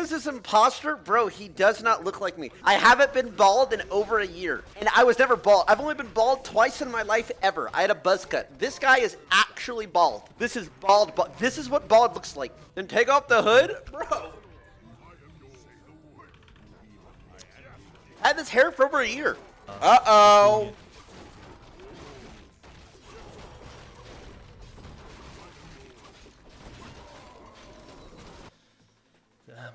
is this imposter? Bro, he does not look like me. I haven't been bald in over a year. And I was never bald. I've only been bald twice in my life ever. I had a buzz cut. This guy is actually bald. This is bald. This is what bald looks like. Then take off the hood? Bro. I had this hair for over a year. Uh-oh.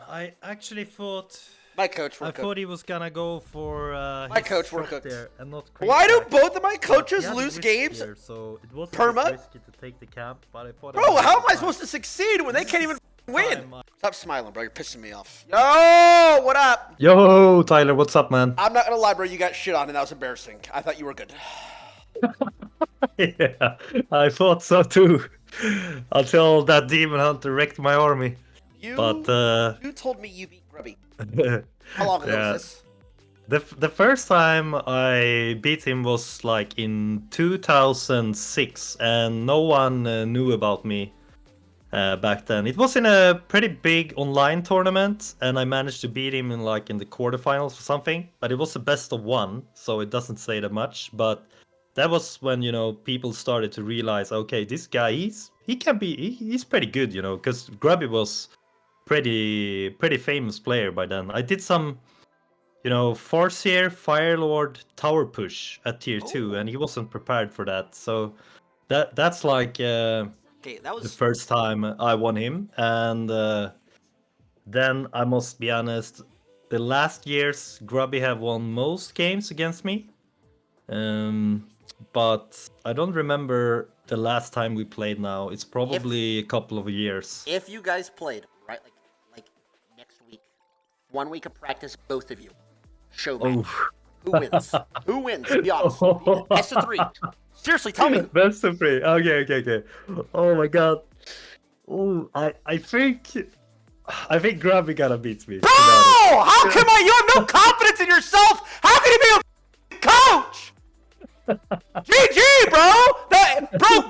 I actually thought... My coach I thought he was gonna go for my coach were cooked. there and not Why do back. both of my coaches He had lose risk games? here, so it was Perma? risky to take the camp, but I thought Bro, how am I supposed to succeed when they can't even win? Stop smiling, bro. You're pissing me off. Yo, what up? Yo, Tyler, what's up, man? I'm not gonna lie, bro. You got shit on, and that was embarrassing. I thought you were good. Yeah, I thought so too. Until that demon hunter wrecked my army. You told me you beat Grubby. How long ago was this? The first time I beat him was like in 2006, and no one knew about me back then. It was in a pretty big online tournament, and I managed to beat him in the quarterfinals or something. But it was the best of one, so it doesn't say that much. But that was when people started to realize, okay, this guy he's pretty good, because Grubby was pretty famous player by then. I did some, Farseer Firelord tower push at tier 2, and he wasn't prepared for that. So that's like Okay, that was the first time I won him, and then I must be honest, the last years Grubby have won most games against me, but I don't remember the last time we played. Now it's probably a couple of years. If you guys played, right, like next week, 1 week of practice, both of you, show me who wins. Who wins? Be honest. Best of 3. Seriously, tell me. Best of 3. Okay. Oh my god. Oh, I think Grubby gotta beat me. Bro, how come you have no confidence in yourself? How can you be a coach? GG, bro.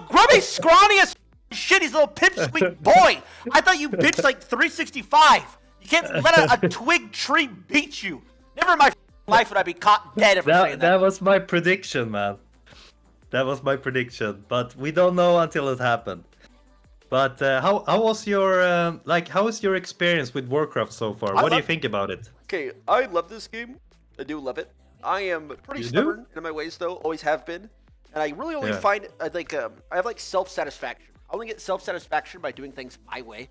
Grubby's scrawny as shit. He's a little pipsqueak boy. I thought you bitched like 365. You can't let a twig tree beat you. Never in my life would I be caught dead if I'm saying that. That was my prediction, man. That was my prediction, but we don't know until it happened. But how was your how is your experience with Warcraft so far? What do you think about it? Okay, I love this game. I do love it. I am pretty stubborn in my ways, though. Always have been, and I really only find I have self-satisfaction. I only get self-satisfaction by doing things my way,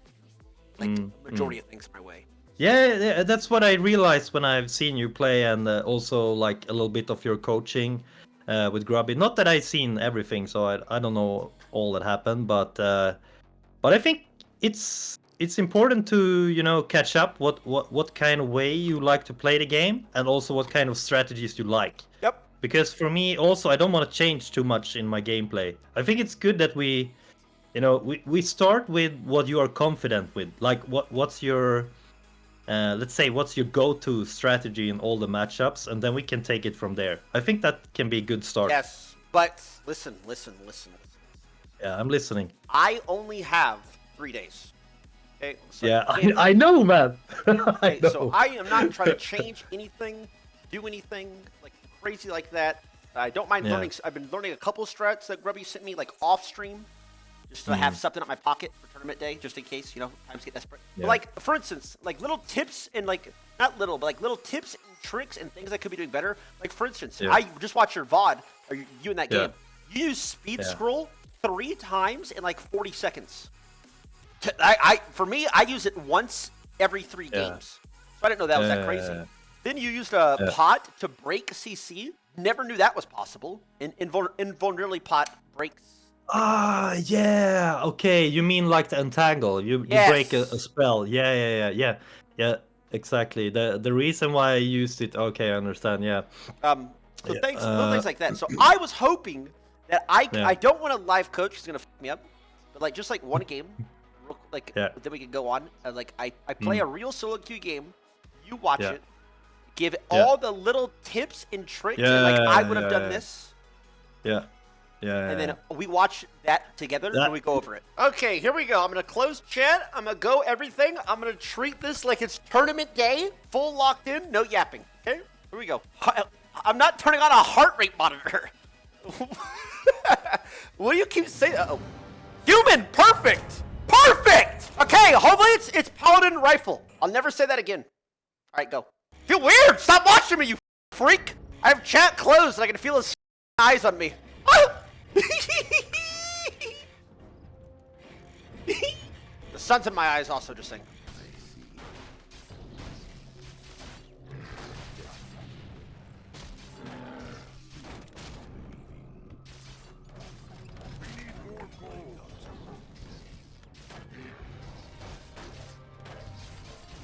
the majority of things my way. Yeah, that's what I realized when I've seen you play, and also a little bit of your coaching with Grubby. Not that I've seen everything, so I don't know all that happened, but I think it's important to catch up what kind of way you like to play the game, and also what kind of strategies you like. Yep. Because for me also, I don't want to change too much in my gameplay. I think it's good that we start with what you are confident with. Like what's your let's say what's your go-to strategy in all the matchups, and then we can take it from there. I think that can be a good start. Yes, but listen. Yeah, I'm listening. I only have 3 days. Okay, so yeah, I know, man. Okay, so I am not trying to change anything, do anything like crazy like that. I don't mind learning. I've been learning a couple strats that Grubby sent me off stream, just to have something in my pocket for tournament day, just in case times get desperate. Yeah. But for instance, little tips and not little, but little tips and tricks and things I could be doing better. For instance, I just watched your VOD, or you in that game. You use speed scroll 3 times in 40 seconds. For me, I use it once every 3 games. So I didn't know that was that crazy. Then you used a pot to break CC. Never knew that was possible. And invulnerability pot breaks. Yeah. Okay, you mean the entangle? You break a spell. Yeah. Exactly. The reason why I used it. Okay, I understand. Yeah. So little things like that. So I was hoping that I don't want to live coach. It's gonna fuck me up. But just one game. Then we can go on. I play a real solo queue game. You watch it. Give all the little tips and tricks. And I would have done this. Yeah. Yeah. And then we watch that together and we go over it. Okay, here we go. I'm going to close chat. I'm going to go everything. I'm going to treat this like it's tournament day. Full locked in, no yapping. Okay, here we go. I'm not turning on a heart rate monitor. What do you keep saying? Uh-oh. Human, perfect. Perfect. Okay, hopefully it's Paladin Rifle. I'll never say that again. All right, go. Feel weird. Stop watching me, you freak. I have chat closed and I can feel his eyes on me. The sun's in my eyes also, just saying.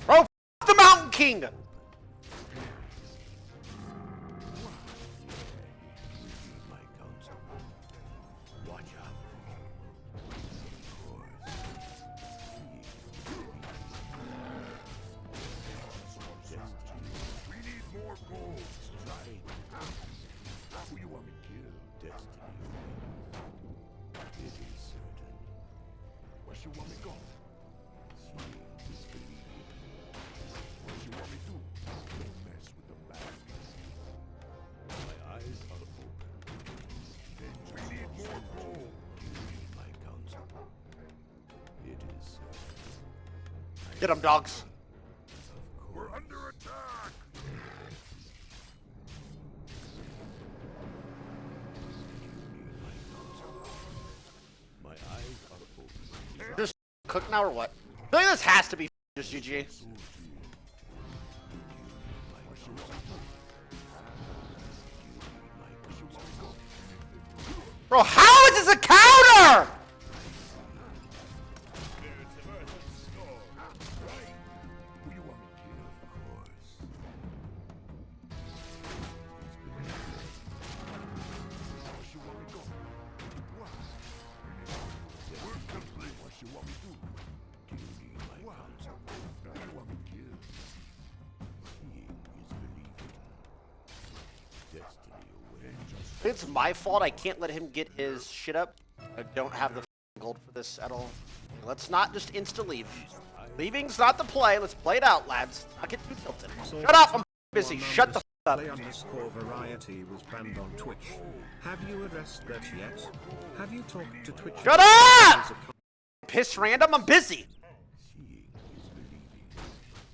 Bro, f the Mountain King! Get them, dogs. We're under attack. My eyes are open. Just cook now or what? I feel like this has to be just GG. Bro, how is this a counter? It's my fault I can't let him get his shit up. I don't have the gold for this at all. Let's not just insta-leave. Leaving's not the play. Let's play it out, lads. Not get too tilted. Shut up! I'm busy. Shut the up. Variety was banned on Twitch. Have you addressed that yet? Have you talked to Twitch? Shut up! Piss random. I'm busy.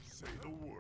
Say the word.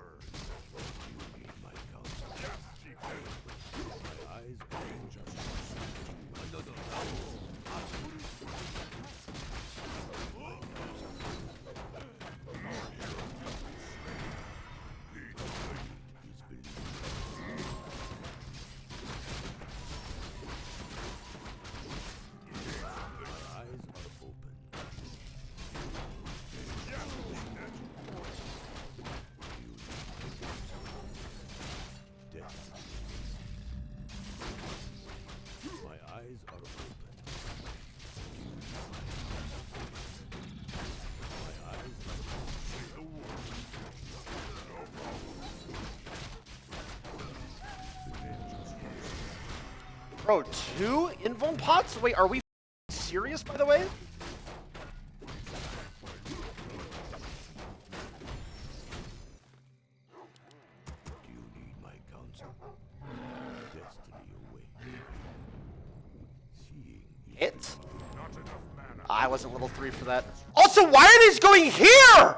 Bro, 2 invuln pots? Wait, are we serious, by the way? Do you need my counsel? Destiny away. Seeing Hit? not enough mana. I wasn't level 3 for that. Also, why are these going here?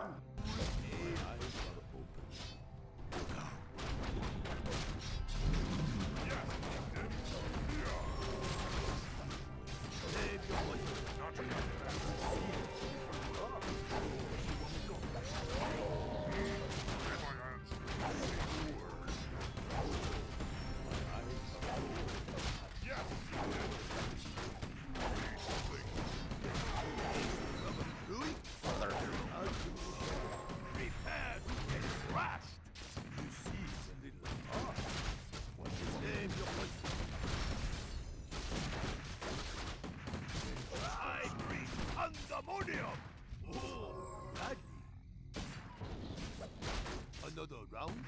Another round?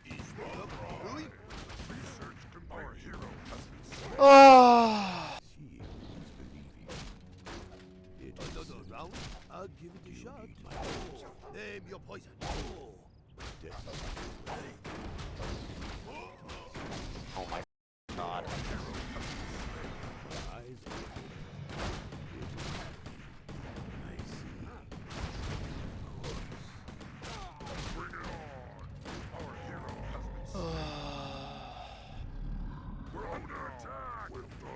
Is what really? Research our hero has been round? I'll give it a shot. Name your poison. Oh my god. Eyes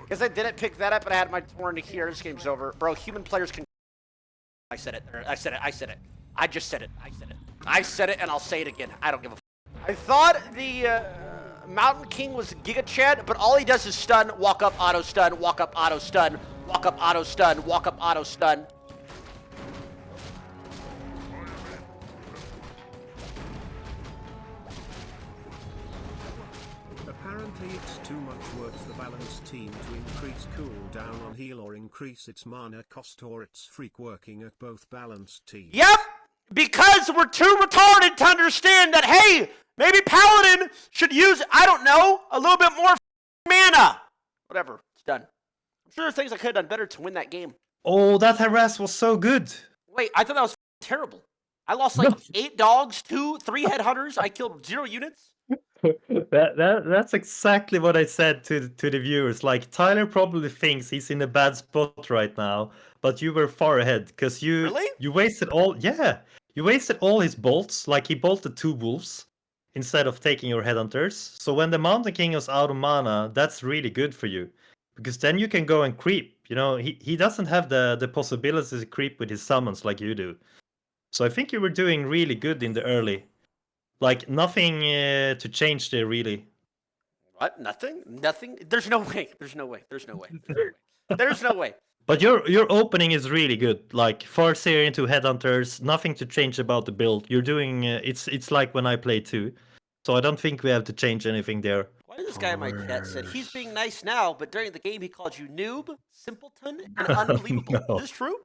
Because I didn't pick that up and I had my turn to here. This game's over. Bro, human players can... I said it. I said it. I said it. I just said it. I said it. I said it and I'll say it again. I don't give a I thought the Mountain King was Giga Chad, but all he does is stun, walk up, auto stun, walk up, auto stun, walk up, auto stun, walk up, auto stun. Apparently it's too much work for the balanced team to increase cooldown on heal or increase its mana cost, or it's freak working at both balanced teams. Yep, because we're too retarded to understand that, hey, maybe Paladin should use, I don't know, a little bit more mana. Whatever, it's done. I'm sure there are things I could have done better to win that game. Oh, that harass was so good. Wait, I thought that was terrible. I lost like 8 dogs, 3 headhunters. I killed 0 units. That's exactly what I said to the viewers. Like, Tyler probably thinks he's in a bad spot right now, but you were far ahead because you wasted all you wasted all his bolts. Like, he bolted 2 wolves instead of taking your headhunters. So when the Mountain King is out of mana, that's really good for you because then you can go and creep. You know, he doesn't have the possibility to creep with his summons like you do. So I think you were doing really good in the early. Like, nothing to change there, really. What? Nothing? Nothing? There's no way. There's no way. There's no way. There's no way. There's no way. But your opening is really good. Like, Farseer into Headhunters, nothing to change about the build. You're doing... it's like when I play too. So I don't think we have to change anything there. Why did this guy in my chat said, he's being nice now, but during the game he called you noob, simpleton, and unbelievable. No. Is this true?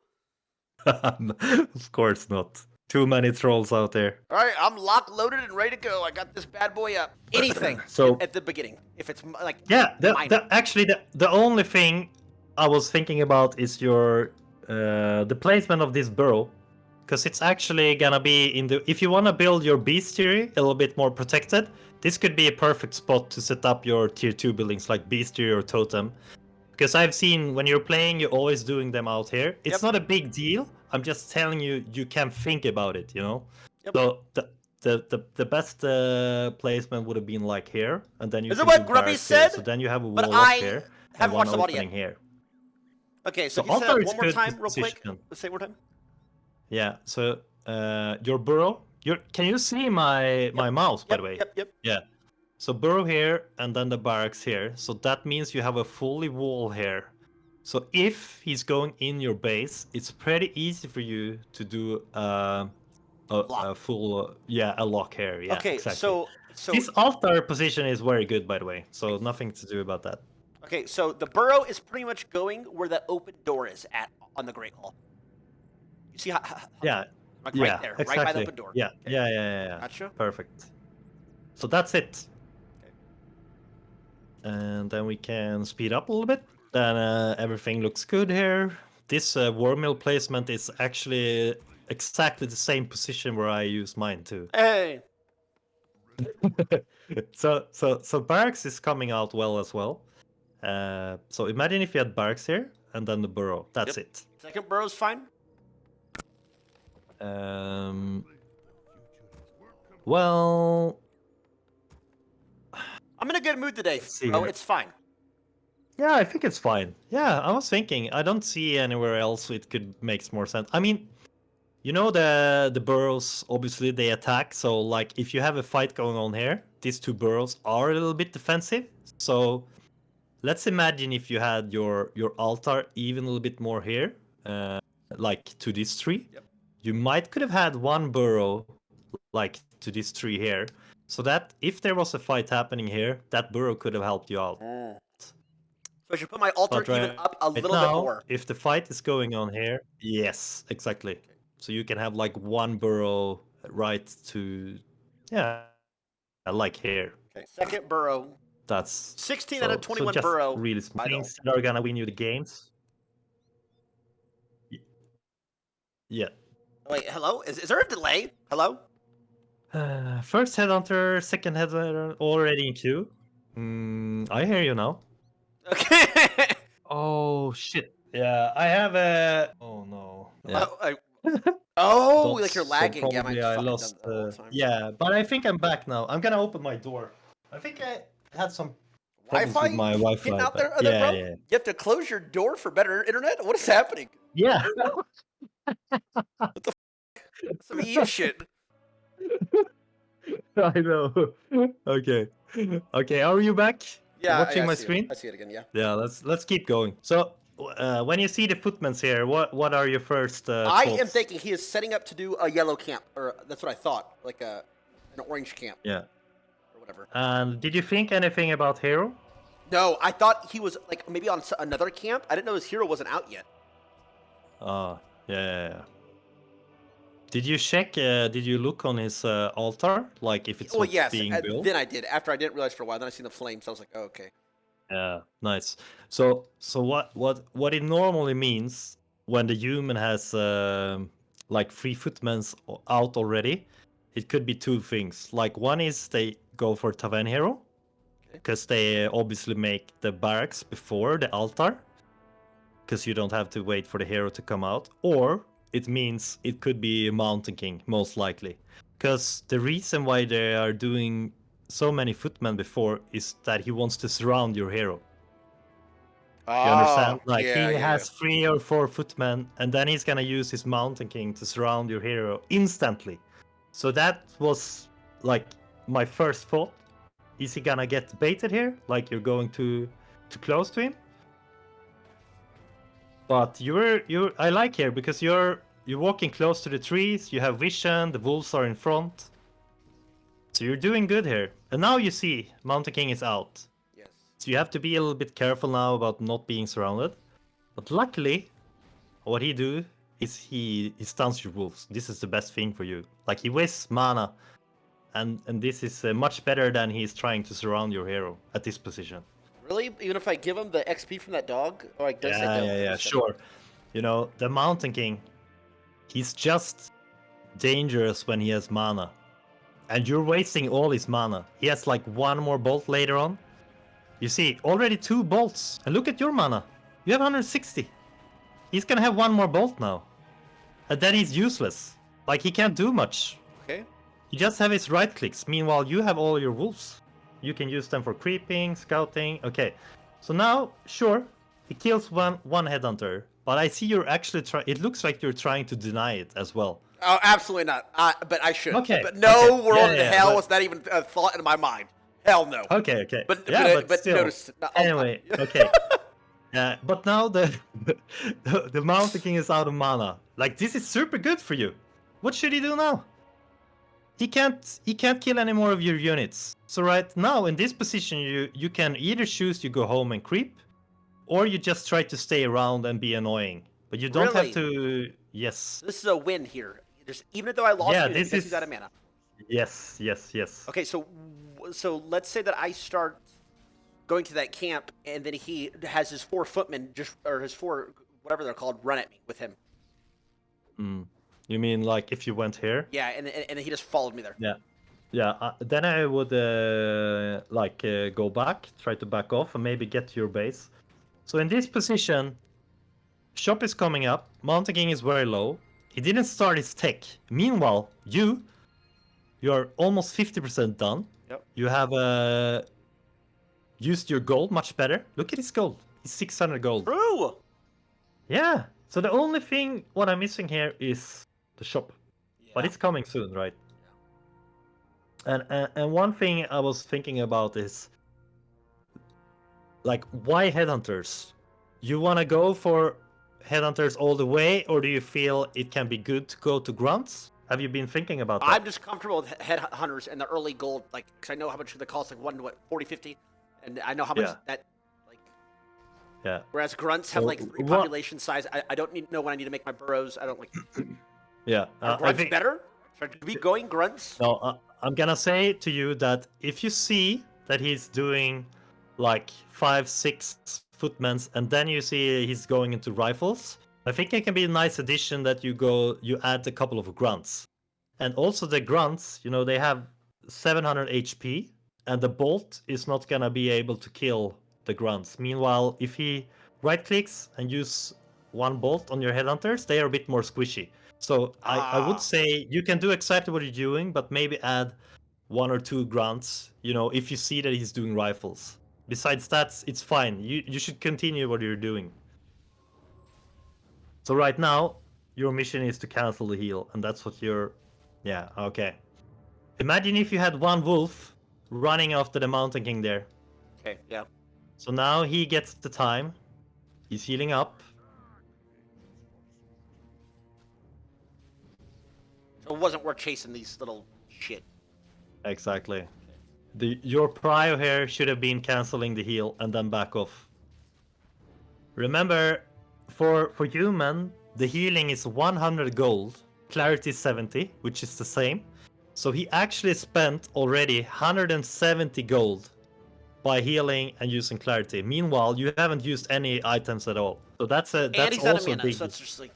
Of course not. Too many trolls out there. All right, I'm locked, loaded, and ready to go. I got this bad boy up. Anything So at the beginning, if it's like actually the only thing I was thinking about is your the placement of this burrow, because it's actually gonna be in the if you want to build your bestiary a little bit more protected. This could be a perfect spot to set up your tier 2 buildings like bestiary or totem. Because I've seen when you're playing, you're always doing them out here. It's not a big deal. I'm just telling you, you can think about it, you know? Yep. So the best placement would have been like here, and then you Is it what Grubby said? So then you have a wall up here, and one opening here. Okay, so you said that one more time, real quick. Let's say one more time. Yeah, so your burrow, can you see my mouse, by the way? Yep. Yeah. So burrow here, and then the barracks here. So that means you have a fully wall here. So if he's going in your base, it's pretty easy for you to do a full, a lock here. Yeah, okay, exactly. So this altar position is very good, by the way. So nothing to do about that. Okay, so the burrow is pretty much going where the open door is at on the Great Hall. You see how? Like right there, exactly. right by the open door. Yeah, okay. yeah. Gotcha. Perfect. So that's it. And then we can speed up a little bit. Then everything looks good here. This war mill placement is actually exactly the same position where I use mine too. Hey. so barracks is coming out well as well. So imagine if you had barracks here and then the burrow. That's it. Second burrow's fine. Well, I'm in a good mood today. Oh, it's fine. Yeah, I think it's fine. Yeah, I was thinking. I don't see anywhere else it could make more sense. I mean, you know the burrows, obviously they attack. So like if you have a fight going on here, these 2 burrows are a little bit defensive. So let's imagine if you had your altar even a little bit more here, like to this tree. Yep. You could have had 1 burrow like to this tree here. So that if there was a fight happening here, that burrow could have helped you out. So I should put my altar even up a little bit more. If the fight is going on here, yes, exactly. Okay. So you can have like 1 burrow right to, like here. Okay. Second burrow. That's 16 out of 21 burrow. Really small things that are gonna win you the games. Yeah. Wait, hello? Is there a delay? Hello? First headhunter, second headhunter, already in queue. I hear you now. Okay. Oh shit. Yeah, I have a. Oh no. Yeah. Oh, like Dots, you're so lagging. Yeah, probably I've I fucking done lost. that all the time. Yeah, but I think I'm back now. I'm gonna open my door. I think I had some problems Wi-Fi with my getting Wi-Fi, out but there, yeah, bro? yeah, You have to close your door for better internet? What is happening? yeah. Some hehe shit. I know. Okay, okay. Are you back? Yeah, Watching I my see it. screen? I see it again, yeah. Yeah. Let's keep going. So, when you see the footmans here, what are your first I am thoughts? thinking he is setting up to do a yellow camp, or that's what I thought, like an orange camp Yeah. or whatever. And did you think anything about Hero? No, I thought he was like maybe on another camp. I didn't know his hero wasn't out yet. Ah, yeah. Did you check? Did you look on his altar, like if it's Well, yes. being built? Then I did. After I didn't realize for a while, then I seen the flames. I was like, oh, okay. Yeah, nice. So what it normally means when the human has like 3 footmans out already, it could be 2 things. Like one is they go for Taven hero, because they obviously make the barracks before the altar, because you don't have to wait for the hero to come out. Or it means it could be Mountain King, most likely. Because the reason why they are doing so many footmen before is that he wants to surround your hero. You understand? Like he has 3 or 4 footmen, and then he's gonna use his Mountain King to surround your hero instantly. So that was like my first thought. Is he gonna get baited here? Like you're going too close to him? But I like here because you're walking close to the trees, you have vision, the wolves are in front. So you're doing good here. And now you see Mountain King is out. Yes. So you have to be a little bit careful now about not being surrounded. But luckily, what he do is he stuns your wolves. This is the best thing for you. Like he wastes mana, and this is much better than he's trying to surround your hero at this position. Really? Even if I give him the XP from that dog? Or like, does Yeah, sure. You know, the Mountain King, he's just dangerous when he has mana. And you're wasting all his mana. He has like 1 more bolt later on. You see, already 2 bolts. And look at your mana. You have 160. He's gonna have 1 more bolt now. And then he's useless. Like, he can't do much. Okay. You just have his right clicks. Meanwhile, you have all your wolves. You can use them for creeping, scouting. Okay. So now, sure, he kills one headhunter. But I see you're actually it looks like you're trying to deny it as well. Oh, absolutely not. But I should. Okay. But no world in hell but... was not even a thought in my mind. Hell no. Okay. But still. notice. Anyway, okay. But now the Mountain King is out of mana. Like, this is super good for you. What should he do now? He can't kill any more of your units. So right now in this position you can either choose to go home and creep, or you just try to stay around and be annoying. But you don't have to. Yes. This is a win here. Just even though I lost, he's out of mana. Yes. Okay, so let's say that I start going to that camp, and then he has his 4 footmen or his 4 whatever they're called run at me with him. You mean like if you went here? Yeah, and he just followed me there. Yeah. Then I would go back, try to back off, and maybe get to your base. So in this position, shop is coming up. Mountain King is very low. He didn't start his tech. Meanwhile, you're almost 50% done. Yep. You have used your gold much better. Look at his gold. It's 600 gold. True. Yeah. So the only thing what I'm missing here is the shop. Yeah. But it's coming soon, right? Yeah. And one thing I was thinking about is, like, why headhunters? You want to go for headhunters all the way, or do you feel it can be good to go to grunts? Have you been thinking about that? I'm just comfortable with headhunters and the early gold, like, because I know how much they cost, like 40, 50, and I know how much that, like. Yeah. Whereas grunts have like 3 population size. I don't know when I need to make my burrows. I don't like. Yeah. Are grunts better? Should I be going grunts? No, I'm gonna say to you that if you see that he's doing like 5, 6 footmans, and then you see he's going into rifles, I think it can be a nice addition that you add a couple of grunts. And also the grunts, they have 700 HP, and the bolt is not gonna be able to kill the grunts. Meanwhile, if he right-clicks and use one bolt on your headhunters, they are a bit more squishy. So I would say you can do exactly what you're doing, but maybe add 1 or 2 grunts, if you see that he's doing rifles. Besides that, it's fine. You should continue what you're doing. So right now, your mission is to cancel the heal, and that's what you're... Yeah, okay. Imagine if you had one wolf running after the Mountain King there. Okay, yeah. So now he gets the time. He's healing up. So it wasn't worth chasing these little shit. Exactly. Your prio here should have been canceling the heal and then back off. Remember, for human, the healing is 100 gold, clarity is 70, which is the same. So he actually spent already 170 gold by healing and using clarity. Meanwhile, you haven't used any items at all. So that's he's also enemy, big. so that's just like...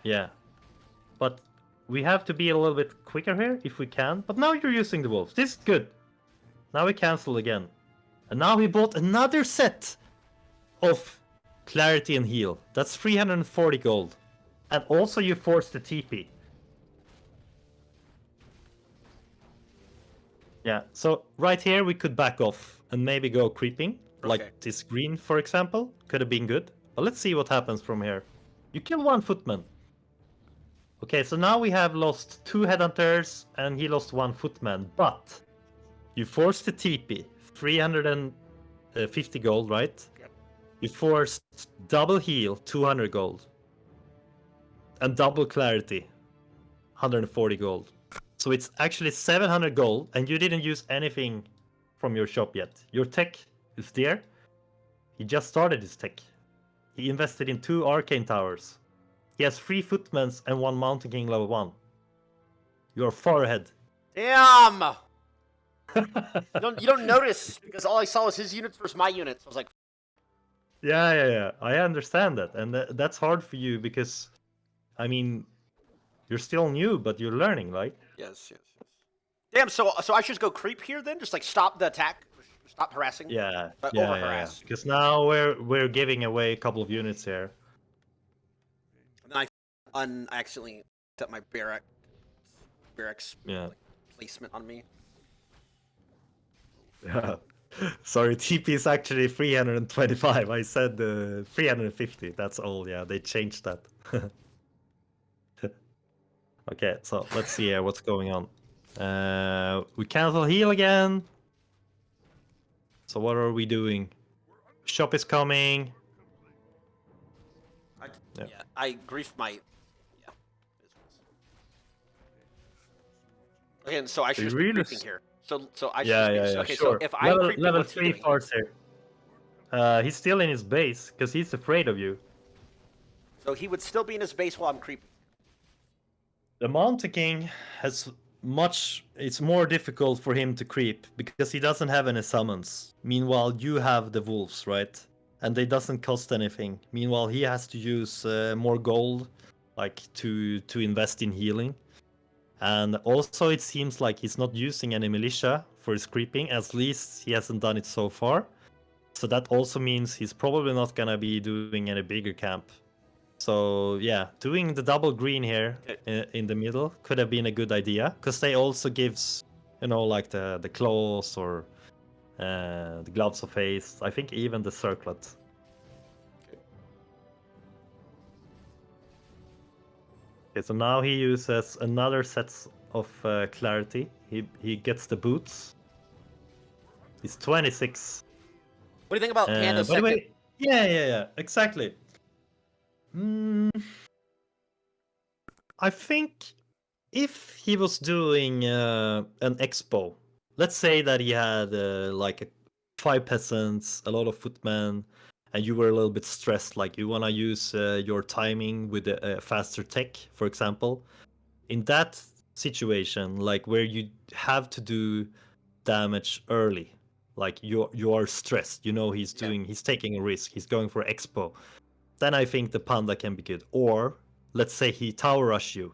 Yeah. But we have to be a little bit quicker here if we can. But now you're using the wolves. This is good. Now we cancel again. And now we bought another set of clarity and heal. That's 340 gold. And also you force the TP. Yeah, so right here we could back off and maybe go creeping. Okay. Like this green, for example. Could have been good. But let's see what happens from here. You kill one footman. Okay, so now we have lost 2 headhunters and he lost 1 footman. But you forced the TP. 350 gold, right? Yep. You forced double heal, 200 gold. And double clarity, 140 gold. So it's actually 700 gold, and you didn't use anything from your shop yet. Your tech is there. He just started his tech. He invested in 2 arcane towers. He has 3 footmans and 1 Mountain King level 1. You are far ahead. Damn! You don't notice, because all I saw was his units versus my units. I was like... Yeah. I understand that. And that's hard for you because, I mean, you're still new, but you're learning, right? Yes. Damn, so I should just go creep here then? Just like stop the attack? Stop harassing? Yeah. Over-harass. Because now we're giving away a couple of units here. And then I accidentally set my barracks like, placement on me. Yeah. Sorry, TP is actually 325. I said 350. That's all. Yeah, they changed that. Okay, so let's see what's going on. We cancel heal again. So what are we doing? Shop is coming. I grief my... Yeah. Again, so I should just be creeping here. So I should okay, sure. so if I creep, level what's he 3 doing? force here. He's still in his base because he's afraid of you. So he would still be in his base while I'm creeping. The Mountain King has it's more difficult for him to creep because he doesn't have any summons. Meanwhile, you have the wolves, right? And they doesn't cost anything. Meanwhile, he has to use more gold, like to invest in healing. And also, it seems like he's not using any militia for his creeping. At least he hasn't done it so far. So that also means he's probably not gonna be doing any bigger camp. So yeah, doing the double green here in the middle could have been a good idea, because they also gives, like the claws or the gloves of haste. I think even the circlet. Okay, so now he uses another set of clarity. He gets the boots. He's 26. What do you think about Panda by the way, second? yeah, exactly. I think if he was doing an expo, let's say that he had like 5 peasants, a lot of footmen, and you were a little bit stressed, like you want to use your timing with a faster tech, for example. In that situation, like where you have to do damage early, like you are stressed, he's taking a risk, he's going for expo. then I think the Panda can be good. Or let's say he tower rush you.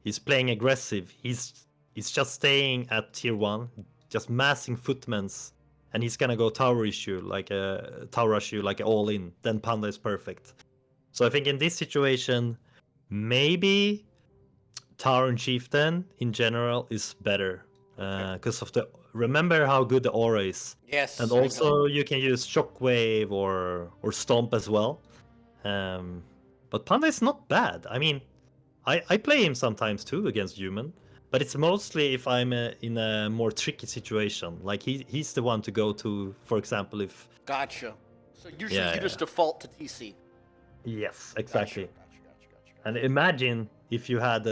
He's playing aggressive. He's just staying at tier 1, just massing footmans, and he's gonna go tower rush you like a all in. Then Panda is perfect. So I think in this situation, maybe Tower and Chieftain in general is better because of the. Remember how good the aura is. Yes. And also you can use Shockwave or Stomp as well. But Panda is not bad. I mean, I play him sometimes too against human, but it's mostly if I'm in a more tricky situation. Like he's the one to go to, for example, if. Gotcha. So usually you just default to TC. Yes, exactly. Gotcha. And imagine if you had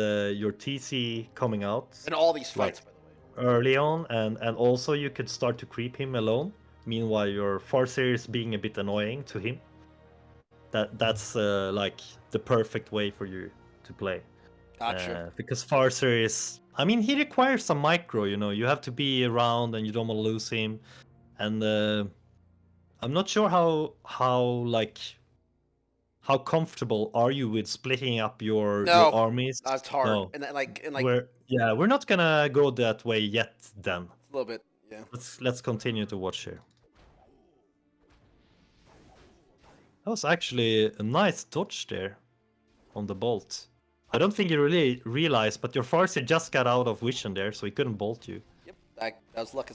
your TC coming out In all these fights, by the way. early on, and also you could start to creep him alone. Meanwhile, your Farseer is being a bit annoying to him. That's like the perfect way for you to play. Gotcha. Because Farseer is, I mean, he requires some micro. You know, you have to be around, and you don't want to lose him. And I'm not sure how comfortable are you with splitting up your armies? That's hard. No. And We're not gonna go that way yet. Then a little bit, yeah. let's continue to watch here. That was actually a nice dodge there on the bolt. I don't think you really realized, but your Farseer just got out of vision there, so he couldn't bolt you. Yep, that was luck.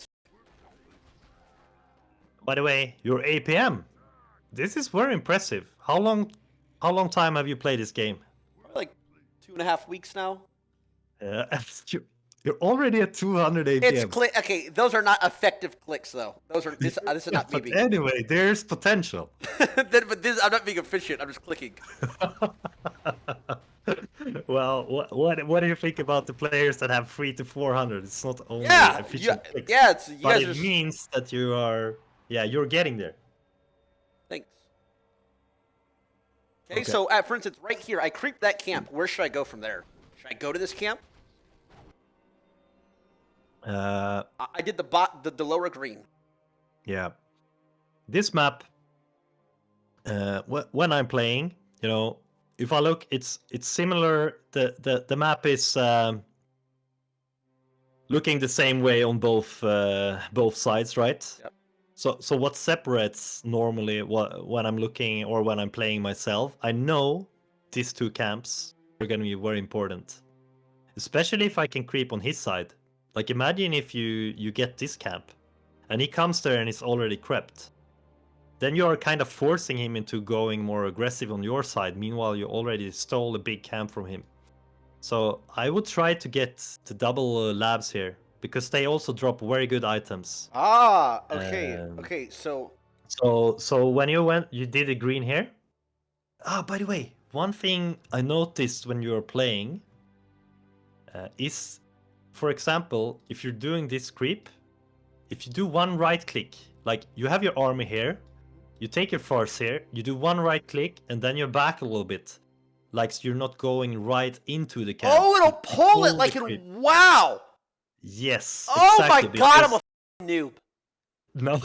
By the way, your APM. This is very impressive. How long time have you played this game? Probably like 2.5 weeks now. You're already at 200 APM. It's okay, those are not effective clicks though. Those are this is not me being. Anyway, there's potential. But this, I'm not being efficient. I'm just clicking. Well, what do you think about the players that have 300 to 400? It's not only efficient clicks, it's but it means that you're getting there. Thanks. Okay, so for instance, right here, I creeped that camp. Where should I go from there? Should I go to this camp? I did the lower green. Yeah, this map. When I'm playing, you know, if I look, it's similar. The map is looking the same way on both sides, right? Yep. So what separates normally when I'm looking or when I'm playing myself? I know these two camps are going to be very important, especially if I can creep on his side. Like imagine if you get this camp, and he comes there and it's already crept. Then you are kind of forcing him into going more aggressive on your side. Meanwhile, you already stole a big camp from him. So I would try to get the double labs here, because they also drop very good items. Ah, okay, okay. So when you did the green here. Ah, by the way, one thing I noticed when you were playing is, for example, if you're doing this creep, if you do one right click, like you have your army here, you take your Farseer, you do one right click, and then you're back a little bit. Like so you're not going right into the camp. Oh, it'll pull it like in WoW! Yes. Oh exactly, my god, I'm a noob. No.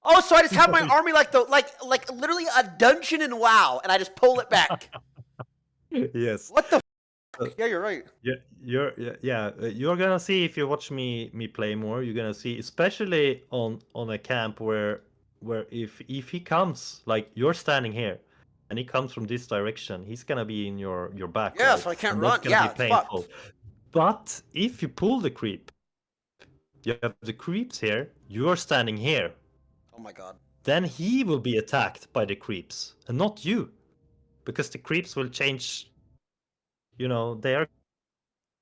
Oh, so I just have my army like literally a dungeon in WoW, and I just pull it back. Yes. What the yeah, you're right. You're gonna see if you watch me play more. You're gonna see, especially on a camp where if he comes, like you're standing here, and he comes from this direction, he's gonna be in your back. Yeah, right? so I can't and run. That's gonna Yeah, be painful. But if you pull the creep, you have the creeps here. You are standing here. Oh my god. Then he will be attacked by the creeps, and not you, because the creeps will change. You know, they are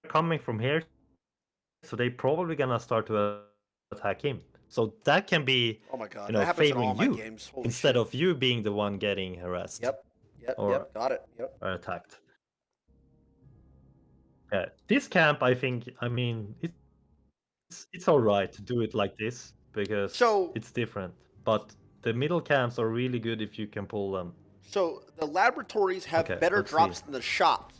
coming from here, so they probably gonna start to attack him. So that can be, oh my god, you know, that happens in favoring all my you games. Holy instead shit. of you being the one getting harassed. Yep, got it. Yep. Or attacked. Yeah, this camp, I think, I mean, it's all right to do it like this because it's different. But the middle camps are really good if you can pull them. So the laboratories have better drops than the shops.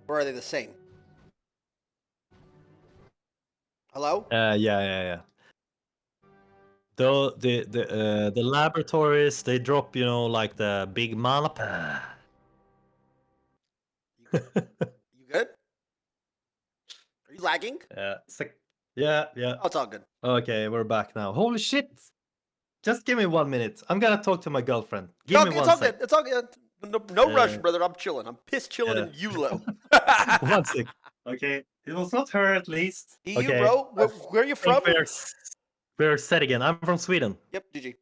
Or are they the same? Hello? Yeah. The laboratories, they drop, you know, like the big mana. You good? Are you lagging? Yeah, yeah. Oh, it's all good. Okay, we're back now. Holy shit! Just give me 1 minute. I'm gonna talk to my girlfriend. Give me It's one all sec. good. It's all good. No rush, Uh, brother. I'm chilling. I'm piss chilling yeah. in Yulo. 1 sec. Okay, it was not her at least. You, Okay, bro? Where are you I think from? we're set again. I'm from Sweden. Yep, GG.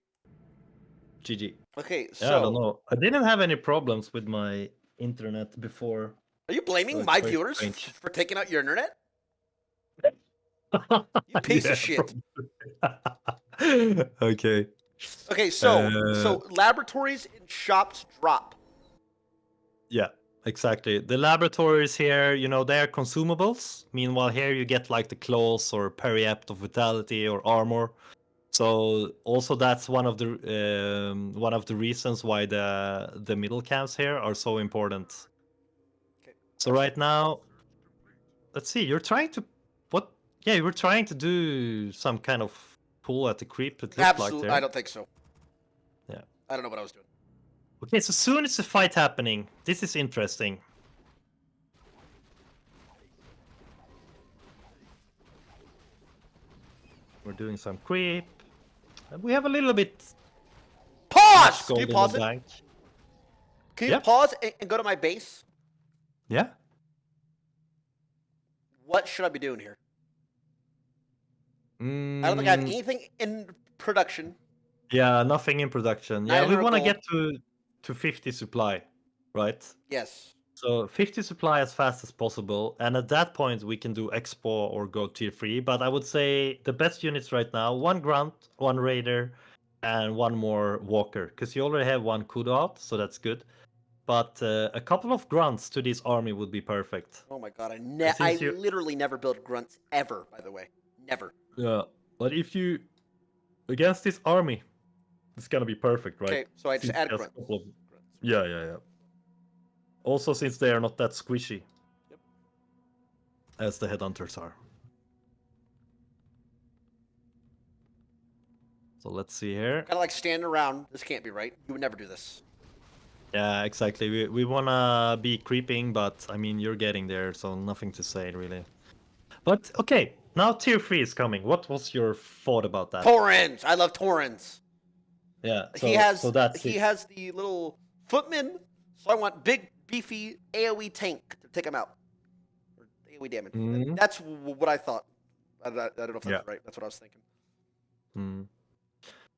GG. Okay, Yeah, I don't so know. I didn't have any problems with my internet before. are you So blaming it's my very viewers strange. for taking out your internet? You piece Yeah, of shit. okay. Okay, so laboratories and shops drop. Yeah, exactly. The laboratories here, you know, they're consumables. Meanwhile, here you get like the claws or periapt of vitality or armor. So also that's one of the reasons why the middle camps here are so important. Okay. So right now, let's see. You're trying to what? Yeah, you were trying to do some kind of pull at the creep. It looked like Absolutely, there. I don't think so. Yeah. I don't know what I was doing. Okay, so soon it's a fight happening. This is interesting. We're doing some creep. And we have a little bit Pause! Can gold you in the pause it? bank. Can you Yeah. pause and go to my base? Yeah. What should I be doing here? I don't think I have Mm, anything in production. yeah, nothing in production. Yeah, we 900 want to gold. get to 50 supply, right? Yes. So 50 supply as fast as possible, and at that point we can do expo or go tier 3. But I would say the best units right now: 1 grunt, 1 raider, and 1 more walker. Because you already have 1 kudo out, so that's good. But a couple of grunts to this army would be perfect. Oh my god, And I since you, literally never build grunts ever, by the way. Never. yeah, but if you against this army, it's gonna be perfect, right? Okay, so I just Since add there's a grunts. couple of- Yeah, yeah, yeah. Also, since they are not that squishy, Yep. as the headhunters are. So let's see here. Kind of like standing around. This can't be right. You would never do this. Yeah, exactly. We wanna be creeping, but I mean you're getting there, so nothing to say really. But okay, now tier 3 is coming. What was your thought about that? Torrens! I love Torrens. Yeah, He has that's he it. has the little footman, so I want big, beefy AoE tank to take him out. Or AoE damage. Mhm. That's what I thought. I don't know if that's Yeah. right. That's what I was thinking. Mm.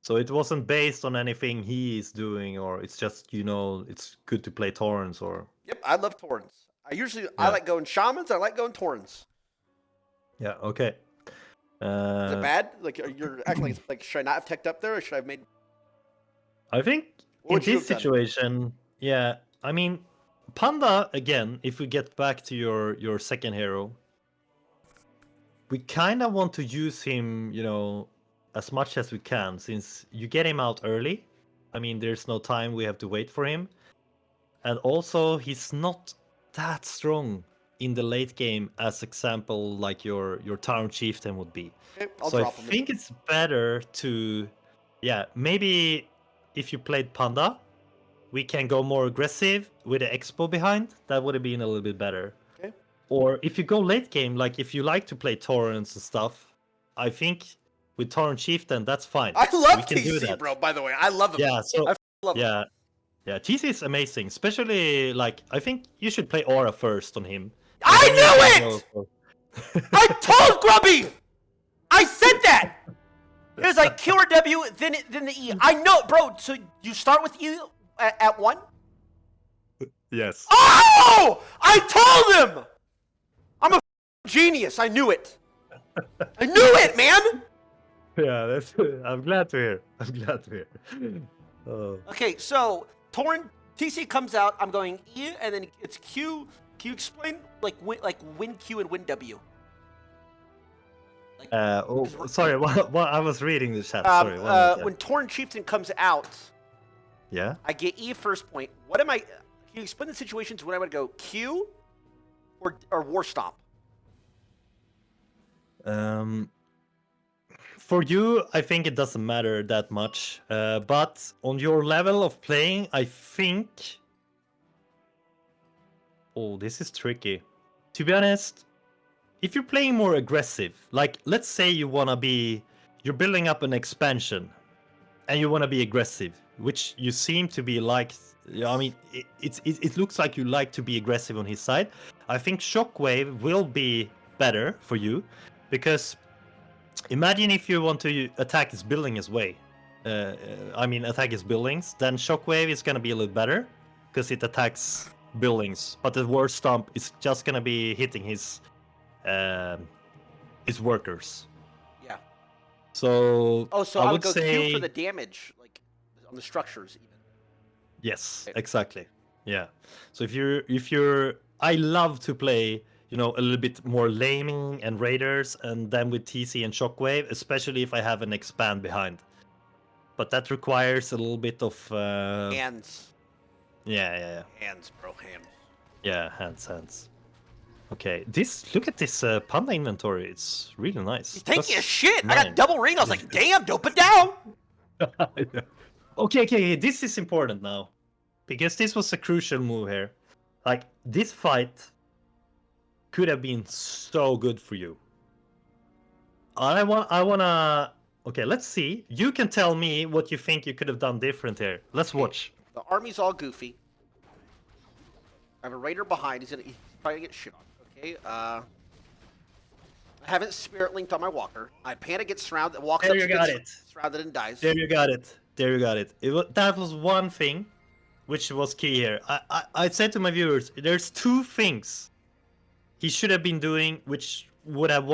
So it wasn't based on anything he is doing, or it's just, you know, it's good to play Torrents, or... Yep, I love Torrens. I Yeah. like going shamans. I like going Torrens. Yeah, okay. Is it bad? Like you're acting like should I not have teched up there, or should I have made? I think What in would you this have done? situation, yeah, I mean, Panda, again, if we get back to your second hero, we kind of want to use him, you know, as much as we can, since you get him out early. I mean, there's no time we have to wait for him. And also, he's not that strong in the late game, as example, like your town chieftain would be. Okay, I'll So I drop him. think it's better to, yeah, maybe if you played Panda, we can go more aggressive with the expo behind. That would have been a little bit better. Okay. Or if you go late game, like if you like to play torrents and stuff, I think with Torrent Chieftain, that's fine. I love We can do TC, that. bro. By the way, I love him. Yeah, so I love him. yeah, yeah, TC is amazing. Especially like I think you should play Aura first on him. and I then you can knew go it! for- I told Grubby! I said that! It was like Q or W, then the E. I know, bro. So you start with E at 1? Yes. Oh! I told him! I'm a genius. I knew it. I knew it, man! Yeah, that's. I'm glad to hear. I'm glad to hear. Oh. Okay, so Torrent TC comes out. I'm going E, and then it's Q. Can you explain like win Q and win W? Like, Oh, because we're- sorry. What? I was reading the chat. Sorry. one minute, yeah. when Torrent Chieftain comes out, Yeah. I get E first point. What am I? Can you explain the situations when I would go Q or War Stomp? for you, I think it doesn't matter that much. But on your level of playing, I think. Oh, this is tricky. To be honest, if you're playing more aggressive, like let's say you're building up an expansion, and you want to be aggressive, which you seem to be like. I mean, it looks like you like to be aggressive on his side. I think Shockwave will be better for you, because imagine if you want to attack his building his way. Attack his buildings. Then Shockwave is gonna be a little better because it attacks buildings, but the War Stomp is just gonna be hitting his workers. Yeah. So. So I would go say... Q for the damage, like on the structures even. Yes, exactly. Yeah. So if you're, I love to play, a little bit more laming and raiders, and then with TC and Shockwave, especially if I have an expand behind. But that requires a little bit of hands. Yeah. Hands, bro, hands. Yeah, hands. Okay, look at this panda inventory. It's really nice. Thank you, shit. I got double ring. I was like, damn, dope it down. Okay, this is important now, because this was a crucial move here. Like, this fight could have been so good for you. I wanna. Okay, let's see. You can tell me what you think you could have done different here. Let's watch. The army's all goofy. I have a raider behind. He's probably gonna get shit on. Okay. I haven't spirit linked on my walker. I panic, gets surrounded, walks there up, you got it. surrounded, and dies. There you got it. That was one thing, which was key here. I said to my viewers, there's two things he should have been doing, which would have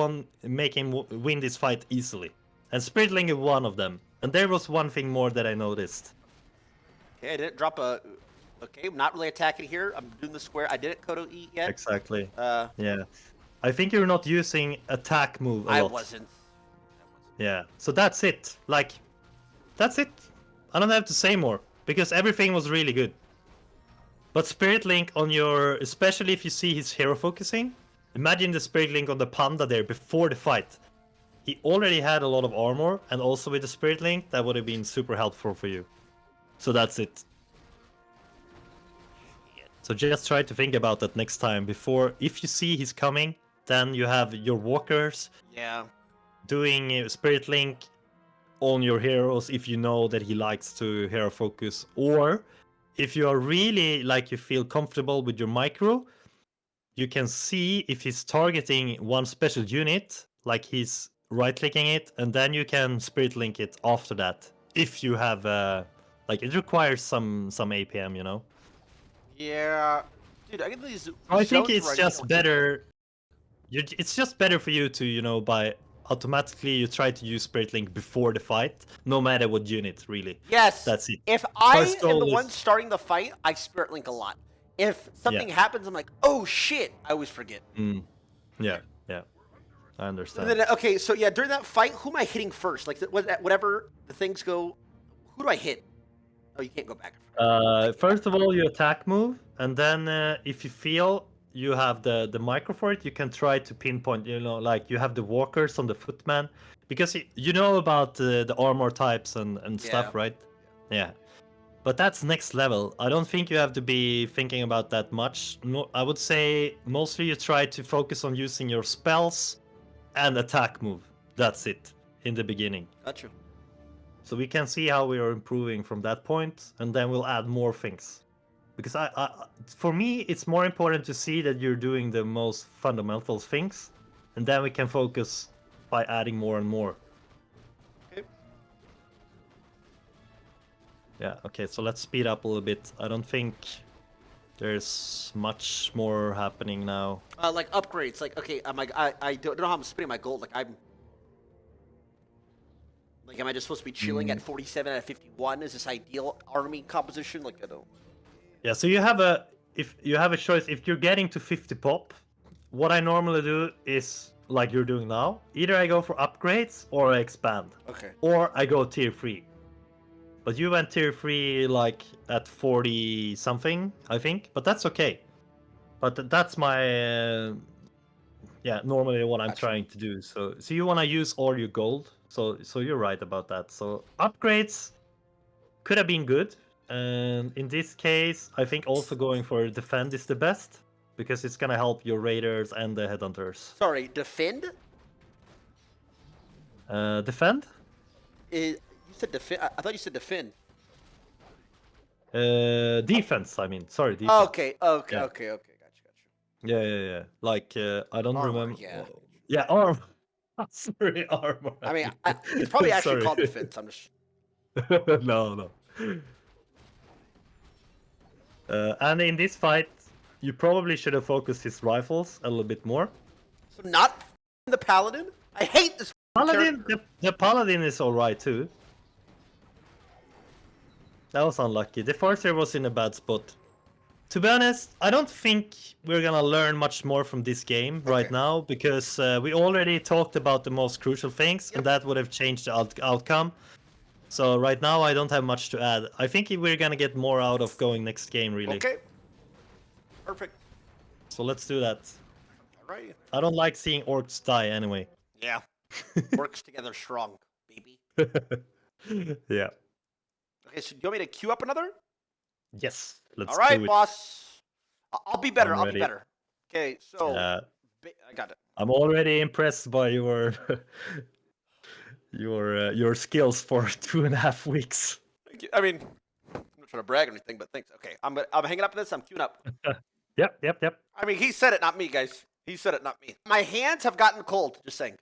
make him win this fight easily. And Spirit Link is one of them. And there was one thing more that I noticed. Okay, I didn't drop a... Okay, I'm not really attacking here. I'm doing the square. I didn't Kodo E yet. Exactly. Yeah. I think you're not using attack move a lot. I wasn't. Yeah. So that's it. Like, that's it. I don't have to say more, because everything was really good. But Spirit Link on your... Especially if you see his hero focusing. Imagine the Spirit Link on the panda there before the fight. He already had a lot of armor, and also with the Spirit Link, that would have been super helpful for you. So that's it. So just try to think about that next time. Before, if you see he's coming, then you have your walkers. Yeah. Doing Spirit Link on your heroes if you know that he likes to hero focus. Or if you are really, like, you feel comfortable with your micro, you can see if he's targeting one special unit, like he's right-clicking it, and then you can Spirit Link it after that. If you have, like, it requires some APM, you know? Yeah. Dude, I get these... I think it's just better... It's just better for you to, by automatically you try to use Spirit Link before the fight, no matter what unit, really. Yes. That's it. If I am the one starting the fight, I Spirit Link a lot. If something happens, I'm like, oh shit, I always forget. Yeah. I understand. And then, okay, so yeah, during that fight, who am I hitting first? Like, whatever the things go, who do I hit? Oh, you can't go back. First of all, you attack move, and then if you feel you have the micro for it, you can try to pinpoint, like you have the walkers on the footman, because you know about the armor types and stuff, right? Yeah. But that's next level. I don't think you have to be thinking about that much. No, I would say mostly you try to focus on using your spells and attack move. That's it in the beginning. Gotcha. So we can see how we are improving from that point, and then we'll add more things. Because for me, it's more important to see that you're doing the most fundamental things, and then we can focus by adding more and more. Okay. Yeah, okay, so let's speed up a little bit. I don't think there's much more happening now. Like upgrades. Like, okay, I'm like, I don't know how I'm spending my gold. Like, am I just supposed to be chilling at 47 out of 51? Is this ideal army composition? Like, I don't. Yeah, so you have a choice. If you're getting to 50 pop, what I normally do is like you're doing now. Either I go for upgrades or I expand. Okay. Or I go tier 3. But you went tier 3 like at 40 something, I think. But that's okay. But that's my normally what I'm trying to do. So you want to use all your gold So you're right about that. So upgrades could have been good, and in this case, I think also going for defend is the best because it's gonna help your raiders and the headhunters. Sorry, defend? Defend? You said defend. I thought you said defend. Defense. I mean, sorry, defense. Oh, okay. Okay. Yeah. Okay. Okay. Gotcha. Yeah. Like I don't Armor, remember. yeah. Yeah, armor. Sorry, armor. I mean, it's probably actually Sorry. called defense. I'm just. No. And in this fight, you probably should have focused his rifles a little bit more. So not the paladin. I hate this. Paladin, character. the paladin is alright too. That was unlucky. The Forcer was in a bad spot. To be honest, I don't think we're gonna learn much more from this game right now because we already talked about the most crucial things, and that would have changed the outcome. So right now, I don't have much to add. I think we're gonna get more out of going next game, really. Okay. Perfect. So let's do that. All right. I don't like seeing orcs die anyway. Yeah. Works together strong, baby. Yeah. Okay, so do you want me to queue up another? Yes. Let's All right, do it. boss. I'll be better. I'm I'll be ready. better. Okay, so Uh, I got it. I'm already impressed by your your skills for 2.5 weeks. I mean, I'm not trying to brag or anything, but thanks. Okay, I'm hanging up this. I'm queuing up. Yep. I mean, he said it, not me, guys. He said it, not me. My hands have gotten cold. Just saying.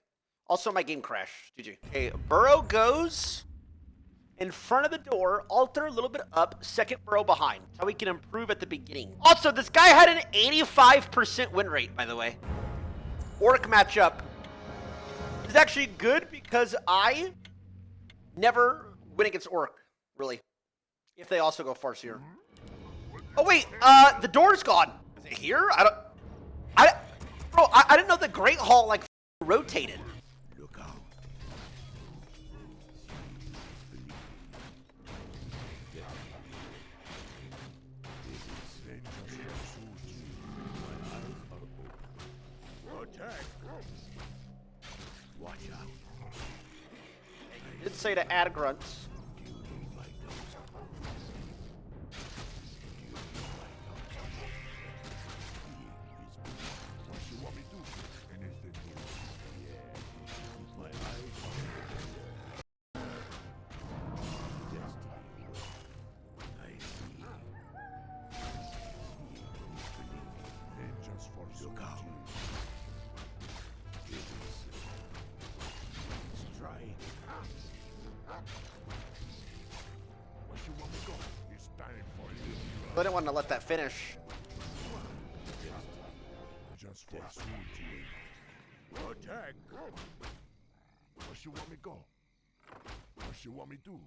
Also, my game crashed. GG. Okay, burrow goes in front of the door, altar a little bit up, second burrow behind. That's how we can improve at the beginning. Also, this guy had an 85% win rate, by the way. Orc matchup is actually good because I never win against Orc, really. If they also go Farseer. Oh, wait, the door's gone. Is it here? Bro, I didn't know the Great Hall, like, rotated. Look out. Attack. Watch out. It did say to add grunts. Look out. Strike. Where you want me to go? It's time for you. I didn't want to let that finish. Just for sweet. Attack. Where you want me to go? What you want me to do?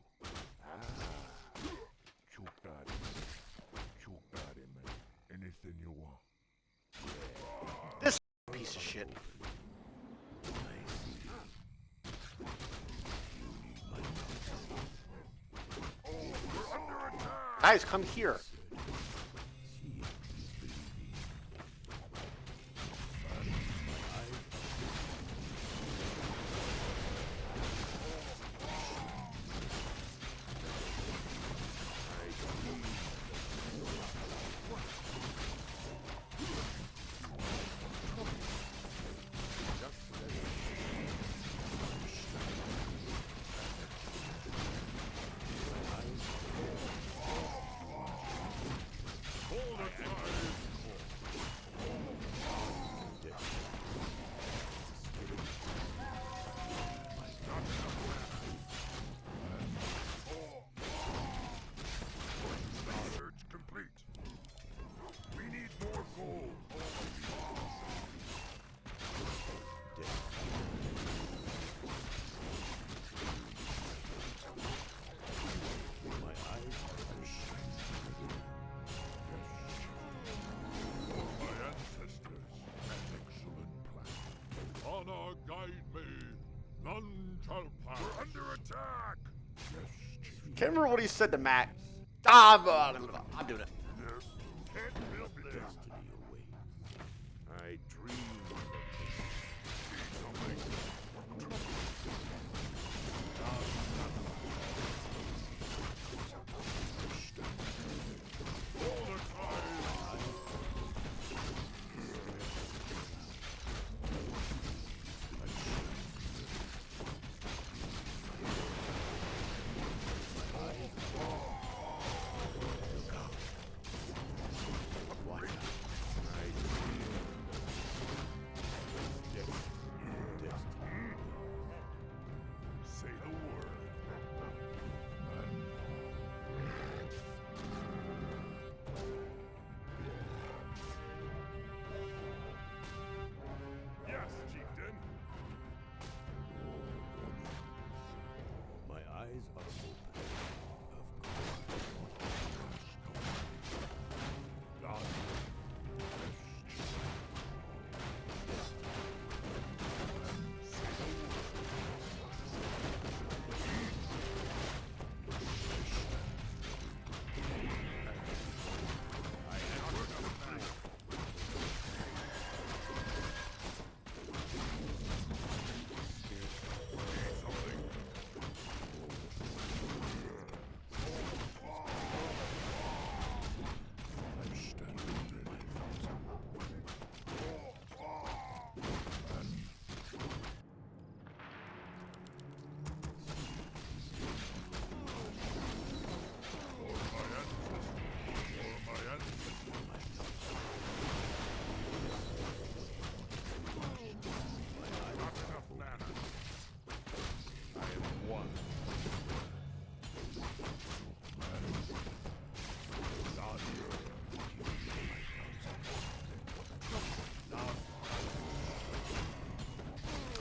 Choke that. Choke that in, man. Anything you want. This piece of shit. Guys, come here. Search complete. We need more gold. My eyes are shining. My ancestors had excellent plan. Honor guide me. None shall pass. We're under attack. Yes, Chief. Can't remember what he said to Max. I'm doing it. Yes. Can't build this. Destiny away. I dream of this.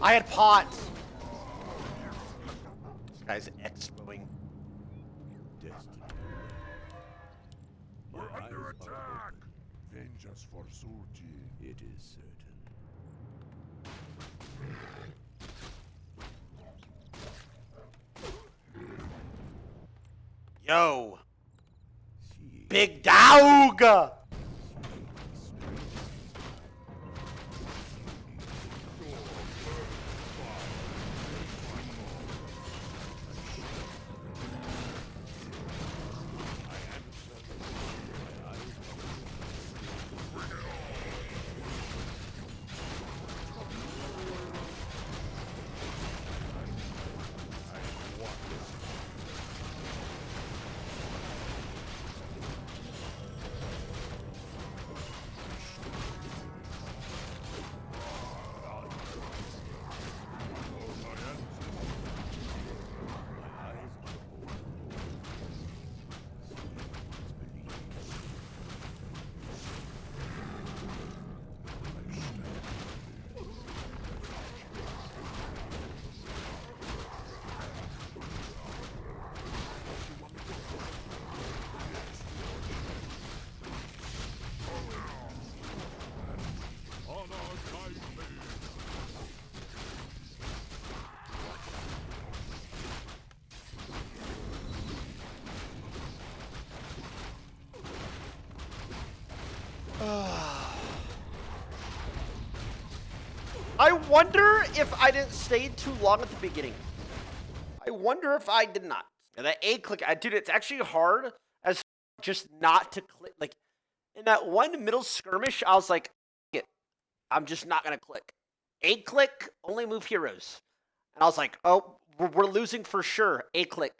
I had pots. This guy's expoing. Destiny. We're under attack! Vengeance for Surgi. It is certain. Yo. Big dog. I wonder if I didn't stay too long at the beginning. I wonder if I did not. And that A click, dude, it's actually hard as just not to click. Like, in that one middle skirmish, I was like, I'm just not going to click. A click, only move heroes. And I was like, oh, we're losing for sure. A click.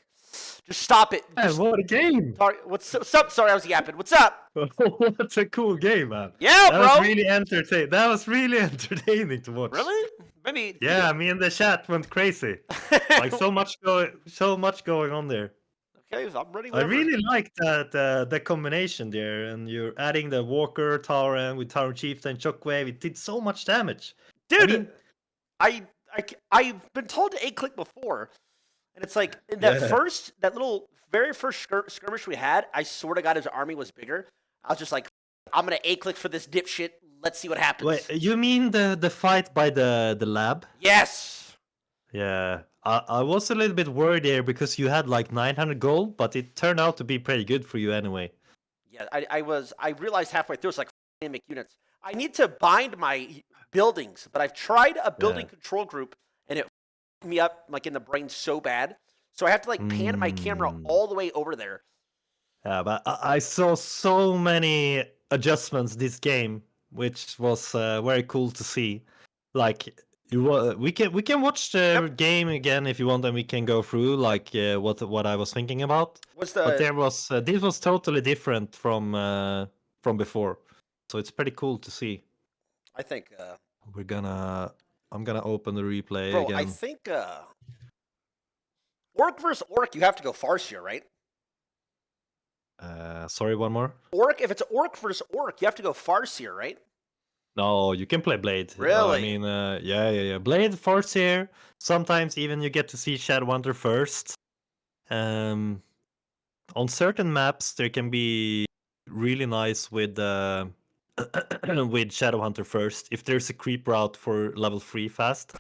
Just stop it. Man, what a game! Sorry, what's up? Sorry, I was yapping. What's up? What a cool game, man. Yeah, that bro. Was really entertaining. That was really entertaining to watch. Really? Maybe. Yeah, me and the chat went crazy. Like so much going on there. Okay, I'm ready. I really like that the combination there, and you're adding the Walker Tower with Tower Chieftain Shockwave. It did so much damage, dude. I've been told to A click before, and it's like in that very first skirmish we had. I sort of got his army was bigger. I was just like, I'm gonna A click for this dipshit. Let's see what happens. Wait, you mean the fight by the lab? Yes. Yeah. I was a little bit worried there because you had like 900 gold, but it turned out to be pretty good for you anyway. Yeah, I realized halfway through, it's like dynamic units. I need to bind my buildings, but I've tried a building control group, and it me up like in the brain so bad. So I have to like pan my camera all the way over there. Yeah, but I saw so many adjustments this game, which was very cool to see. Like we can watch the game again if you want, and we can go through like what I was thinking about. But there was this was totally different from before, so it's pretty cool to see. I think I'm gonna open the replay bro, again. I think Orc versus Orc, you have to go Farseer, right? Sorry, one more. Orc, if it's Orc versus Orc, you have to go Farseer, right? No, you can play Blade. Really? I mean, yeah. Blade, Farseer. Sometimes even you get to see Shadowhunter first. On certain maps, there can be really nice with with Shadowhunter first if there's a creep route for level 3 fast.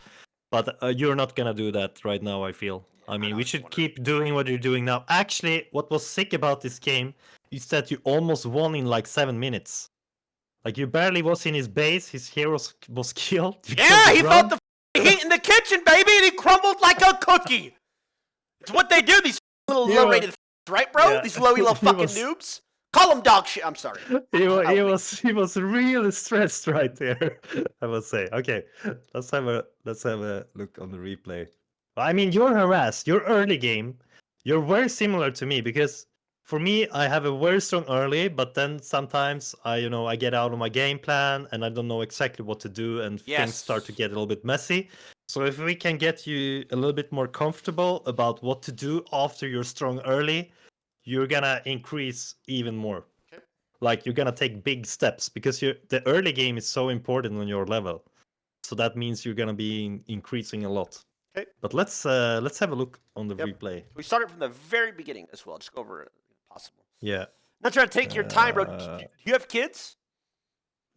But you're not gonna do that right now, I feel. I mean, we should keep doing what you're doing now. Actually, what was sick about this game is that you almost won in like 7 minutes. Like, you barely was in his base, his hero was killed. Yeah, he felt the heat in the kitchen, baby, and he crumbled like a cookie. It's what they do, these little low-rated right, bro? Yeah. These low-ey little fucking noobs. Call them dog shit. I'm sorry. He was really stressed right there, I must say. Okay, let's have a look on the replay. I mean, you're harassed. Your early game, you're very similar to me because for me, I have a very strong early, but then sometimes I get out of my game plan and I don't know exactly what to do, and things start to get a little bit messy. So if we can get you a little bit more comfortable about what to do after your strong early, you're gonna increase even more. Okay. Like, you're gonna take big steps because the early game is so important on your level. So that means you're gonna be increasing a lot. Okay. But let's have a look on the Yep. replay. We started from the very beginning as well. Just go over it if possible. Yeah. Not trying to take your time, bro. Do you have kids?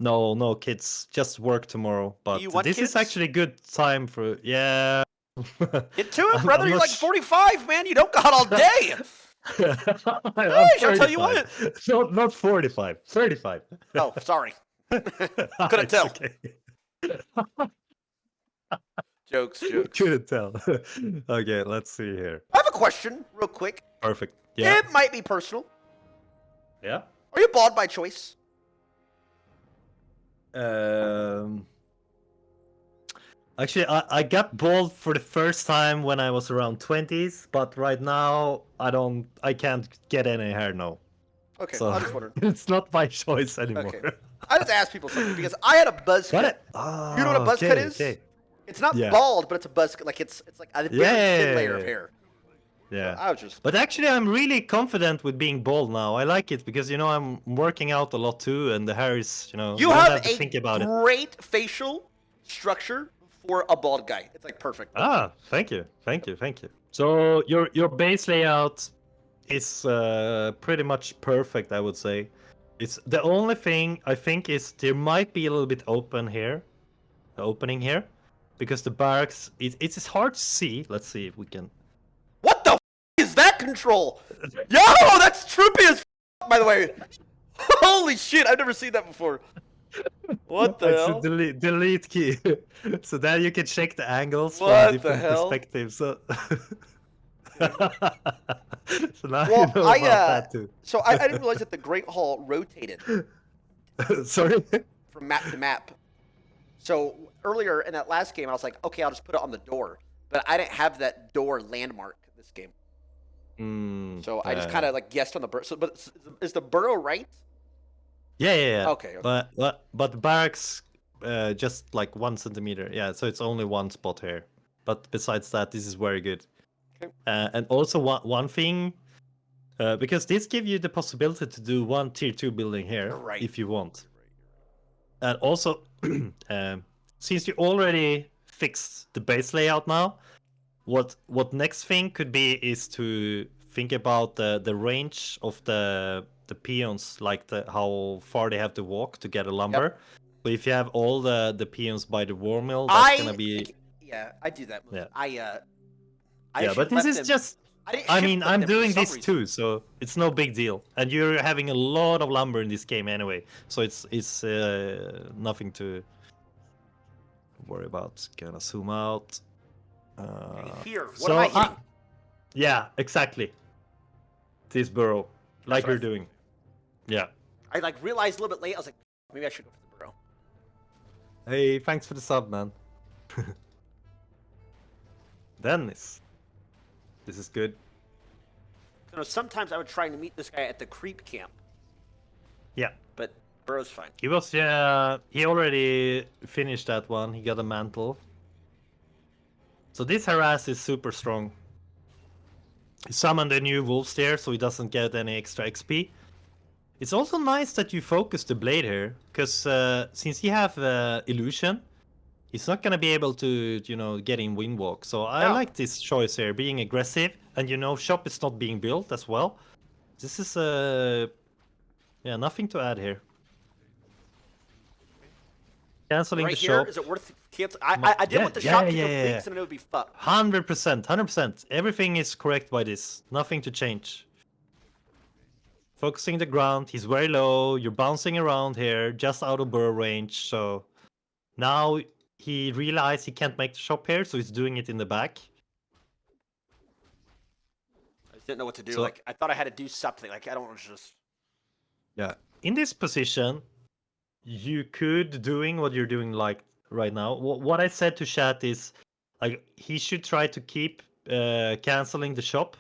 No kids. Just work tomorrow. But you want this kids? is actually good time for Get to it, I'm brother. You're not like 45, man. You don't got all day. I'm I'll tell you 35. Not 45. 35. Oh, sorry. Couldn't It's tell. Okay. Jokes. Couldn't tell. Okay, let's see here. I have a question, real quick. Perfect. Yeah. It might be personal. Yeah. Are you bald by choice? Actually, I got bald for the first time when I was around 20s, but right now I can't get any hair now. Okay, So I just wondered. it's not my choice anymore. Okay. I just ask people something because I had a buzz cut. Oh, You know what a buzz cut is? Okay. It's not Yeah. bald, but it's a buzz cut. Like it's like a very thin layer of hair. Yeah. I was just. But actually, I'm really confident with being bald now. I like it because I'm working out a lot too, and the hair is You don't have to think about it. great facial structure for a bald guy. It's like perfect. Thank you. So your base layout is pretty much perfect, I would say. It's the only thing I think is there might be a little bit opening here, because the barracks it's hard to see. Let's see if we can. What the is that control? Yo, that's trippy as by the way. Holy shit, I've never seen that before. What the hell? It's a delete key. So then you can check the angles What from the different hell? perspectives. So, so now Well, you know about that too. So I didn't realize that the Great Hall rotated Sorry. from map to map. So earlier in that last game, I was like, okay, I'll just put it on the door. But I didn't have that door landmark this game. So I just kind of like guessed on the burrow. So, but is the burrow right? Yeah. Okay. But the barracks just like 1 centimeter. Yeah, so it's only one spot here. But besides that, this is very good. Okay. And also one thing, because this gives you the possibility to do one tier 2 building here if you want. And also, since you already fixed the base layout now, what next thing could be is to think about the range of the peons, like how far they have to walk to get a lumber. Yep. So if you have all the peons by the war mill, that's gonna be. Yeah, I do that. Yeah. I But this is just. I mean, I'm doing this too, so it's no big deal. And you're having a lot of lumber in this game anyway, so it's nothing to worry about. Gonna zoom out. Here, what am I hitting? Yeah, exactly. This burrow, like you're doing. Yeah. I like realized a little bit late. I was like, maybe I should go for the burrow. Hey, thanks for the sub, man. Dennis. This is good. So sometimes I would try to meet this guy at the creep camp. Yeah. But burrow's fine. He was he already finished that one. He got a mantle. So this harass is super strong. He summoned a new wolf there, so he doesn't get any extra XP. It's also nice that you focus the blade here, because since you have illusion, he's not gonna be able to, get in windwalk. So I like this choice here, being aggressive, and shop is not being built as well. This is nothing to add here. Canceling the shop. Is it worth cancel? I did want the shop to go fix, and it would be fucked. 100%. Everything is correct by this. Nothing to change. Focusing the ground. He's very low. You're bouncing around here, just out of burrow range. So now he realized he can't make the shop here, so he's doing it in the back. I just didn't know what to do. So, I thought I had to do something. I don't want to just. Yeah. In this position, you could doing what you're doing like right now. What I said to chat is he should try to keep canceling the shop,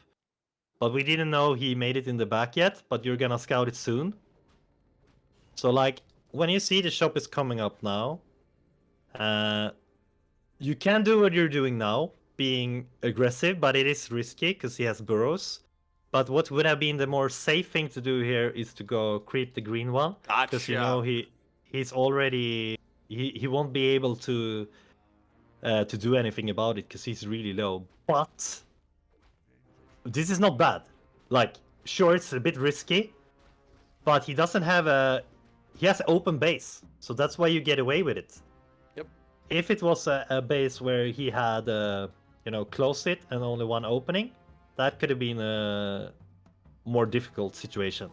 but we didn't know he made it in the back yet. But you're gonna scout it soon. So when you see the shop is coming up now, you can do what you're doing now, being aggressive, but it is risky because he has burrows. But what would have been the more safe thing to do here is to go creep the green one, because he's already he won't be able to do anything about it because he's really low. But this is not bad. Like, sure, it's a bit risky, but he doesn't have he has open base, so that's why you get away with it. Yep. If it was a base where he had closed it and only one opening, that could have been a more difficult situation.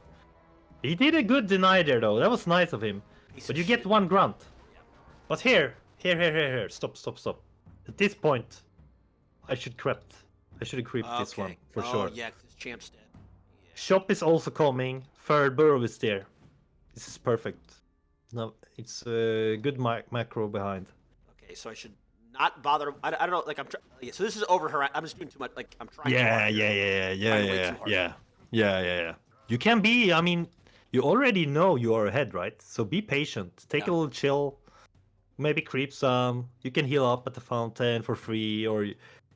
He did a good deny there though. That was nice of him. But you get one grunt. But here. Stop. At this point, I should have creeped this one for sure. Oh yeah, 'cause his champ's dead. Yeah. Shop is also coming. Third burrow is there. This is perfect. No, it's a good macro behind. Okay, so I should not bother. I don't know. Like so this is over her. I'm just doing too much. Like I'm trying. Yeah. You can be. I mean, you already know you are ahead, right? So be patient. Take a little chill. Maybe creep some. You can heal up at the fountain for free, or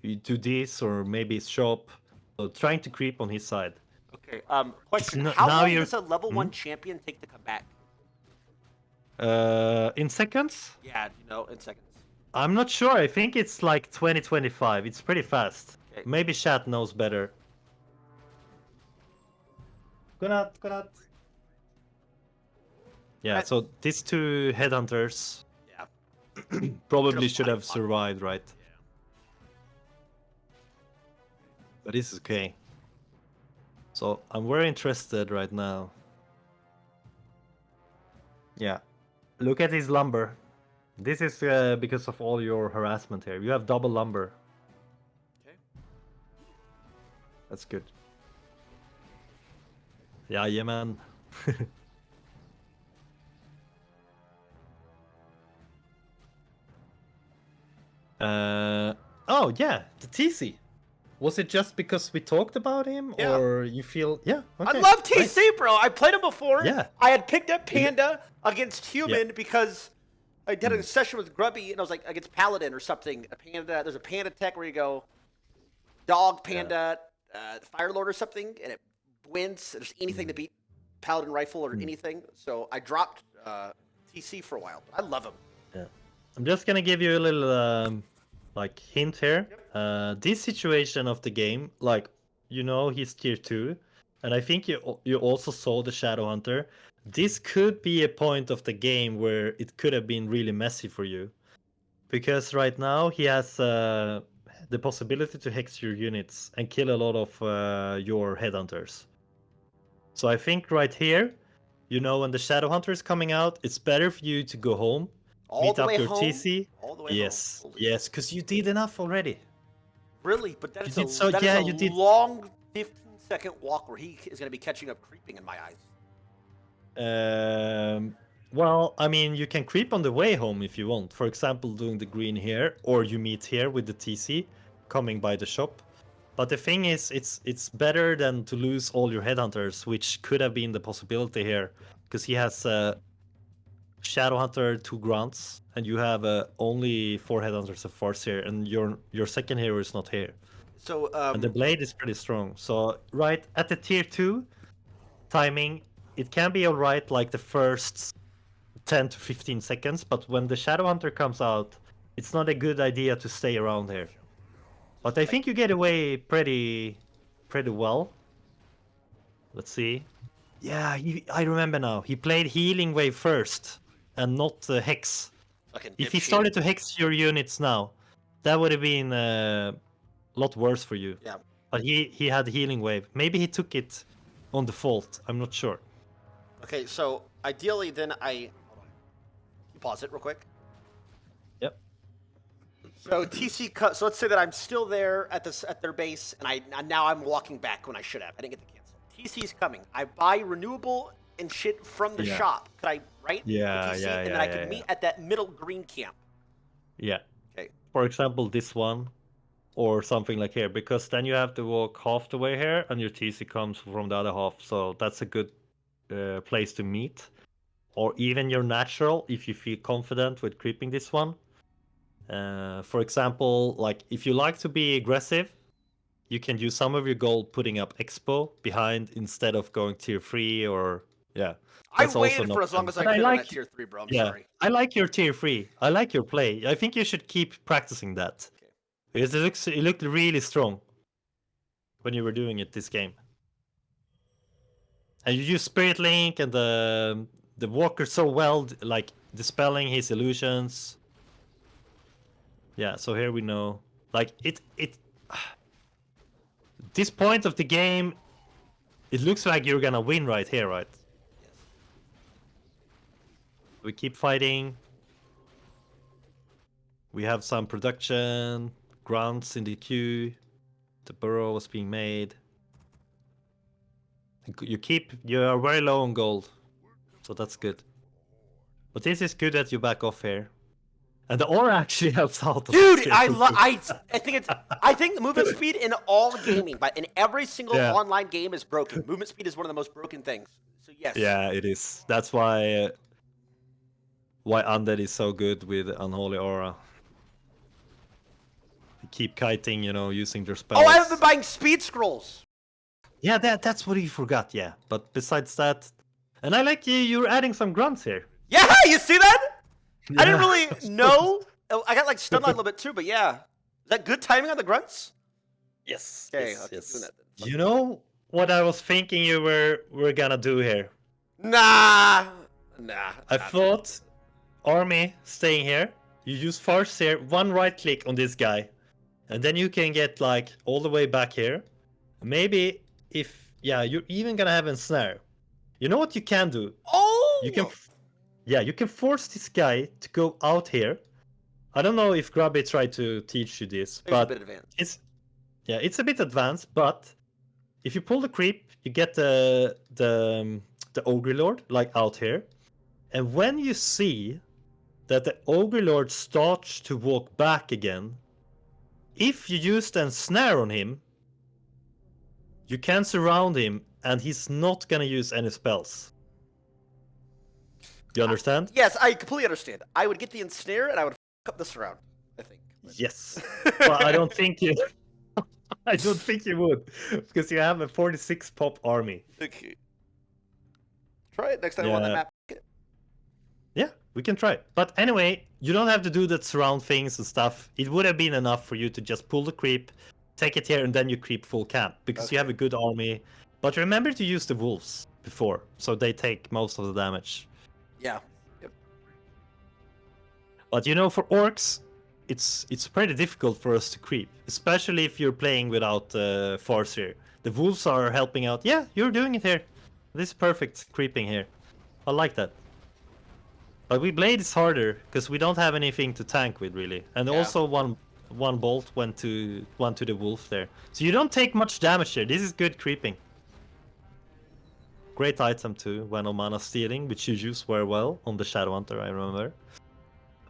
you do this, or maybe shop. So trying to creep on his side. Okay. Question: Now how long you're- does a level 1 champion take to come back? In seconds? Yeah, in seconds. I'm not sure. I think it's like 2025. It's pretty fast. Okay. Maybe chat knows better. Good night. Yeah, Right. so these two headhunters Yeah. probably Should've should have fought. survived, right? But this is okay. So I'm very interested right now. Yeah. Look at his lumber. This is because of all your harassment here. You have double lumber. Okay. That's good. Yeah, man. Oh yeah, the TC. Was it just because we talked about him, Yeah. or you feel? Yeah. Okay. I love TC, nice. bro. I played him before. Yeah. I had picked up Panda against Human because I did a session with Grubby, and I was like against Paladin or something. A Panda. There's a Panda tech where you go Dog, Panda, Fire Lord or something, and it wins. There's anything to beat Paladin Rifle or anything. So I dropped TC for a while. I love him. Yeah. I'm just gonna give you a little hint here. This situation of the game, he's tier 2, and I think you also saw the Shadow Hunter. This could be a point of the game where it could have been really messy for you, because right now he has the possibility to hex your units and kill a lot of your headhunters. So I think right here, when the Shadow Hunter is coming out, it's better for you to go home. All Meet the up way your home. TC. All the way Yes, home. yes, because you did enough already. Really, but that is did a, so- that yeah, is a you did- long 15-second walk where he is going to be catching up creeping in my eyes. Well, I mean, you can creep on the way home if you want. For example, doing the green here, or you meet here with the TC, coming by the shop. But the thing is, it's better than to lose all your headhunters, which could have been the possibility here, because he has Shadowhunter 2 grunts, and you have only 4 headhunters of force here, and your second hero is not here. So And the blade is pretty strong. So right at the tier 2 timing, it can be alright like the first 10 to 15 seconds, but when the Shadowhunter comes out, it's not a good idea to stay around here. But I think you get away pretty well. Let's see. Yeah, I remember now. He played Healing Wave first, and not Hex. fucking If he dipshit. started to Hex your units now, that would have been a lot worse for you. Yeah. But he had Healing Wave. Maybe he took it on default. I'm not sure. Okay, so ideally then hold on. You pause it real quick. Yep. So so let's say that I'm still there at their base, and now I'm walking back when I should have. I didn't get to cancel. TC's coming. I buy renewable and shit from the Yeah. shop. Could I Yeah, the TC, yeah, and then yeah, I could yeah, meet yeah. at that middle green camp. Yeah. Okay. For example, this one, or something like here, because then you have to walk half the way here, and your TC comes from the other half. So that's a good place to meet. Or even your natural, if you feel confident with creeping this one. For example, like if you like to be aggressive, you can use some of your gold putting up Expo behind instead of going tier 3 or Yeah. I That's also waited an for as long option. as I But could on like, that tier 3, bro. I'm yeah, sorry. I like your tier 3. I like your play. I think you should keep practicing that. Okay. Because it looked really strong when you were doing it this game. And you use Spirit Link and the Walker so well, like dispelling his illusions. Yeah, so here we know. Like, this point of the game, it looks like you're gonna win right here, right? Yes. We keep fighting. We have some production, grunts in the queue. The burrow was being made. You are very low on gold, so that's good. But this is good that you back off here. And the aura actually helps out. Dude, I think the movement speed in all gaming, but in every single online game is broken. Movement speed is one of the most broken things. So yes. Yeah, it is. That's why Undead is so good with Unholy Aura. They keep kiting, you know, using their spells. Oh, I have been buying speed scrolls. Yeah, that's what you forgot, yeah. But besides that... And I like you're adding some grunts here. Yeah, you see that? Yeah. I didn't really know. Oh, I got like stunned a little bit too, but yeah. Is that good timing on the grunts? Yes. Okay, yes, I'll keep yes. doing that then. You know what I was thinking you were gonna do here? Nah. I thought army staying here. You use Farseer, one right click on this guy. And then you can get like all the way back here. Maybe you're even gonna have a snare. You know what you can do? Oh! You can force this guy to go out here. I don't know if Grubby tried to teach you this, but a bit advanced. It's a bit advanced, but if you pull the creep, you get the Ogre Lord like out here. And when you see that the Ogre Lord starts to walk back again, if you use the snare on him, you can surround him and he's not gonna use any spells. You understand? Yes, I completely understand. I would get the ensnare and I would f up this round, I think. Yes. But I don't think you I don't think you would, because you have a 46 pop army. Okay. Try it next time on that map. Yeah, we can try it. But anyway, you don't have to do that surround things and stuff. It would have been enough for you to just pull the creep, take it here, and then you creep full camp, because you have a good army. But remember to use the wolves before, so they take most of the damage. Yeah. Yep. But you know, for orcs, it's pretty difficult for us to creep, especially if you're playing without Farseer. The wolves are helping out. Yeah, you're doing it here. This is perfect creeping here. I like that. But we blade is harder because we don't have anything to tank with really, and also one bolt went to the wolf there, so you don't take much damage here. This is good creeping. Great item too, when on mana stealing, which you use very well on the Shadow Hunter, I remember.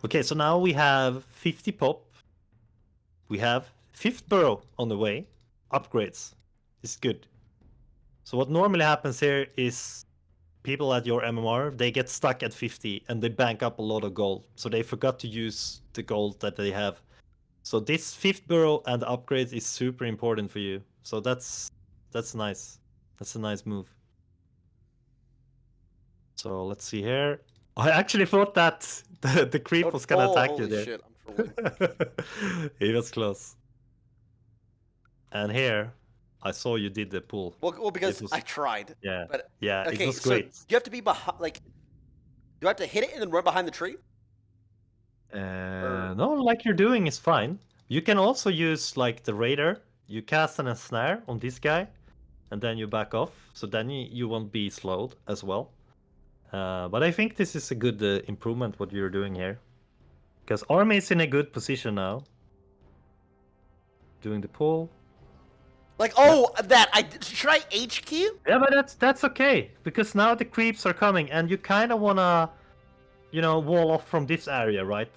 Okay, so now we have 50 pop. We have 5th burrow on the way. Upgrades. It's good. So what normally happens here is people at your MMR, they get stuck at 50 and they bank up a lot of gold. So they forgot to use the gold that they have. So this 5th burrow and the upgrades is super important for you. So that's nice. That's a nice move. So let's see here. I actually thought that the creep was gonna attack you there. Shit, I'm trolling. He was close. And here, I saw you did the pull. Well, because I tried. Yeah. But, yeah, okay, it was great. So you have to be behind, like, do I have to hit it and then run behind the tree? No, like you're doing is fine. You can also use like the Raider. You cast an ensnare on this guy, and then you back off. So then you won't be slowed as well. But I think this is a good improvement what you're doing here. Because army is in a good position now. Doing the pull. Like, should I H key? Yeah, but that's okay. Because now the creeps are coming and you kind of want to, you know, wall off from this area, right?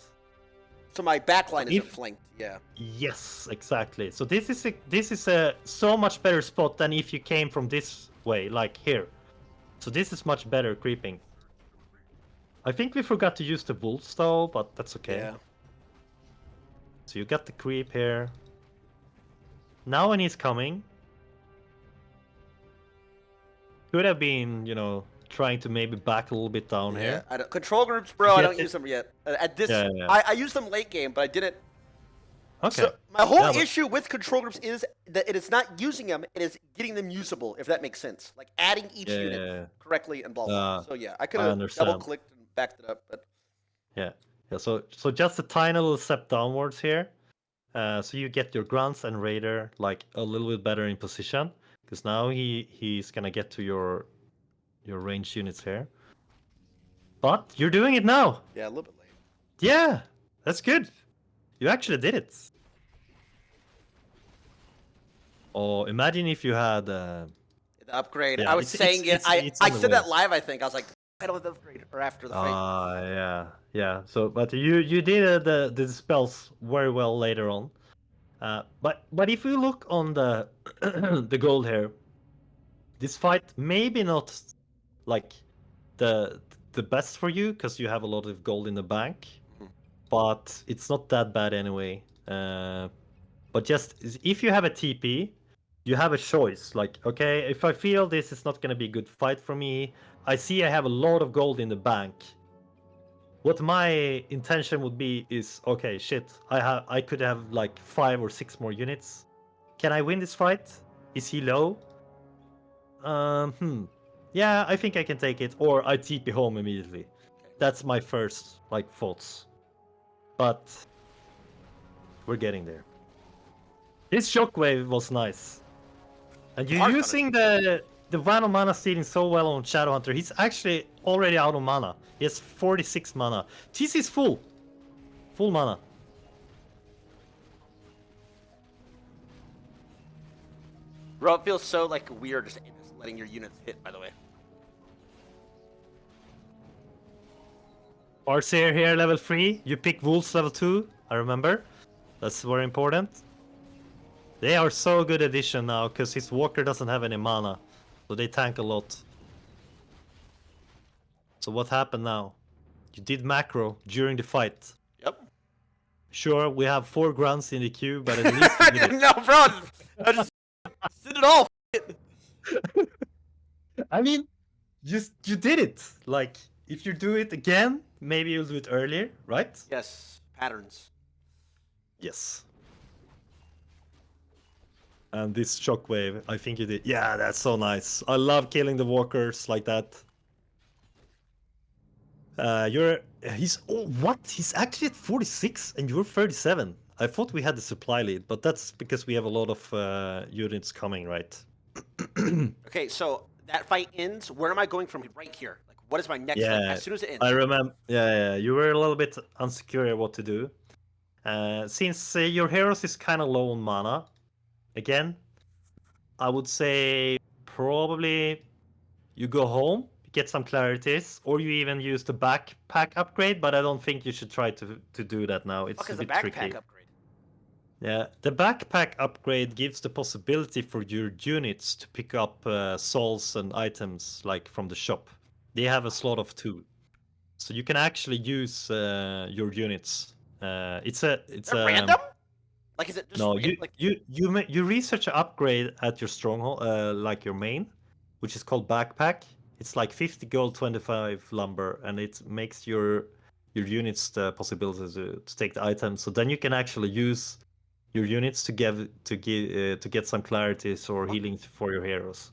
So my backline isn't flanked, yeah. Yes, exactly. So this is a so much better spot than if you came from this way, like here. So this is much better creeping. I think we forgot to use the wolves though, but that's okay. Yeah. So you got the creep here. Now when he's coming, could have been, you know, trying to maybe back a little bit down here. I don't, control groups, bro. I Get don't it. use them yet. At this, Yeah, yeah. I used them late game, but I didn't. Okay. So my whole Yeah, but- issue with control groups is that it is not using them; it is getting them usable. If that makes sense, like adding each unit correctly and blah blah. So yeah, I could have understand. double clicked and backed it up, but Yeah. So just a tiny little step downwards here. So you get your grunts and raider like a little bit better in position, because now he's gonna get to your ranged units here. But you're doing it now. yeah, a little bit late. Yeah, that's good. You actually did it. Oh, imagine if you had. The upgrade. Yeah, I was saying it. I on the said that way. live. I think I was like, I don't have the upgrade or after the fight. Yeah. So, but you did the spells very well later on. But if we look on the the gold here, this fight maybe not like the best for you because you have a lot of gold in the bank, but it's not that bad anyway. But just if you have a TP, you have a choice. Like, okay, if I feel this is not going to be a good fight for me, I see I have a lot of gold in the bank. What my intention would be is, okay, shit, I could have like 5 or 6 more units. Can I win this fight? Is he low? Yeah, I think I can take it, or I TP home immediately. That's my first like thoughts. But we're getting there. This shockwave was nice. And you're using the Vano mana stealing so well on Shadowhunter. He's actually already out of mana. He has 46 mana. TC is full. Full mana. Bro, it feels so like weird just letting your units hit. By the way. Arseer here, level 3. You pick Wolves level 2. I remember. That's very important. They are so good addition now because his Walker doesn't have any mana. So they tank a lot. So what happened now? You did macro during the fight. Yep. Sure, we have 4 grunts in the queue, but at least you did it. No, bro. I just did it all. I mean, you did it. Like, if you do it again, maybe you'll do it earlier, right? Yes. Patterns. Yes. And this shockwave, I think you did. Yeah, that's so nice. I love killing the walkers like that. He's what? He's actually at 46 and you're 37. I thought we had the supply lead, but that's because we have a lot of units coming, right? Okay, so that fight ends. Where am I going from right here? Like, what is my next thing? As soon as it ends. I remember. Yeah. You were a little bit unsecure what to do. Since your heroes is kind of low on mana, again, I would say probably you go home, get some clarities, or you even use the backpack upgrade. But I don't think you should try to do that now. It's a bit tricky. Upgrade? Yeah, the backpack upgrade gives the possibility for your units to pick up souls and items like from the shop. They have a slot of 2, so you can actually use your units. It's random. Like, is it just no? like... You research an upgrade at your stronghold, like your main, which is called backpack. It's like 50 gold, 25 lumber, and it makes your units the possibility to take the items. So then you can actually use your units to get some clarities or healing for your heroes.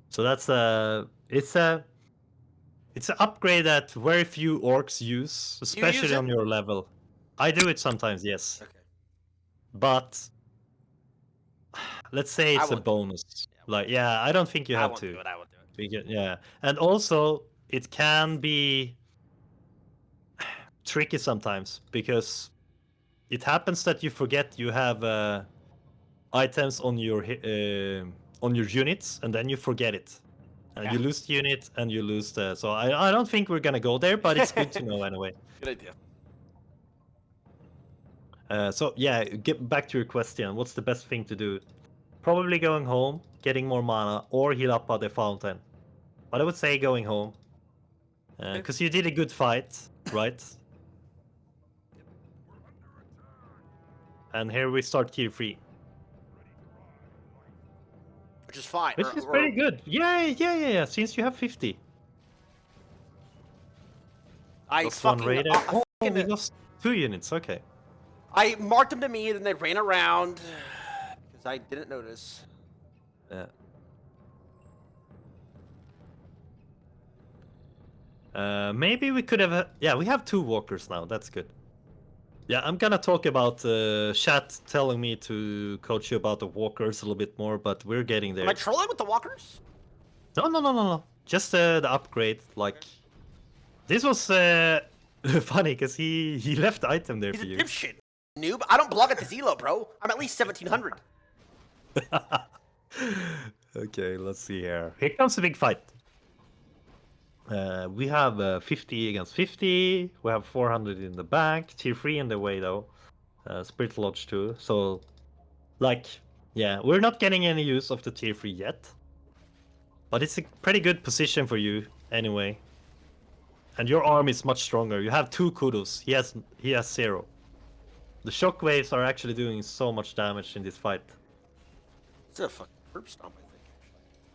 So that's it's an upgrade that very few orcs use, especially on your level. I do it sometimes, yes. Okay. But let's say it's a bonus. I don't think you have to. I won't do it. Yeah, and also it can be tricky sometimes because it happens that you forget you have items on your units, and then you forget it, and you lose the unit, and you lose the. So I don't think we're gonna go there, but it's good to know anyway. Good idea. So yeah, get back to your question. What's the best thing to do? Probably going home, getting more mana, or heal up at the fountain. But I would say going home, because you did a good fight, right? And here we start tier 3. Which is fine. Which is pretty good. Yeah. Since you have 50. I Lost one fucking, raider. I Oh, we fucking, lost 2 units. Okay. I marked them to me, and then they ran around because I didn't notice. Yeah. Maybe we could have. Yeah, we have 2 walkers now. That's good. Yeah, I'm gonna talk about chat telling me to coach you about the walkers a little bit more, but we're getting there. Am I trolling with the walkers? No. Just the upgrade. Like, this was funny because he left the item there He's for a you. dipshit, noob. I don't block at the Zelo, bro. I'm at least 1700. Okay, let's see here. Here comes the big fight. We have 50 against 50. We have 400 in the back. Tier 3 in the way though. Spirit Lodge too. So, like, yeah, we're not getting any use of the Tier 3 yet. But it's a pretty good position for you anyway. And your arm is much stronger. You have 2 kudos. He has 0. The shockwaves are actually doing so much damage in this fight. It's a fucking herb stomp, I think.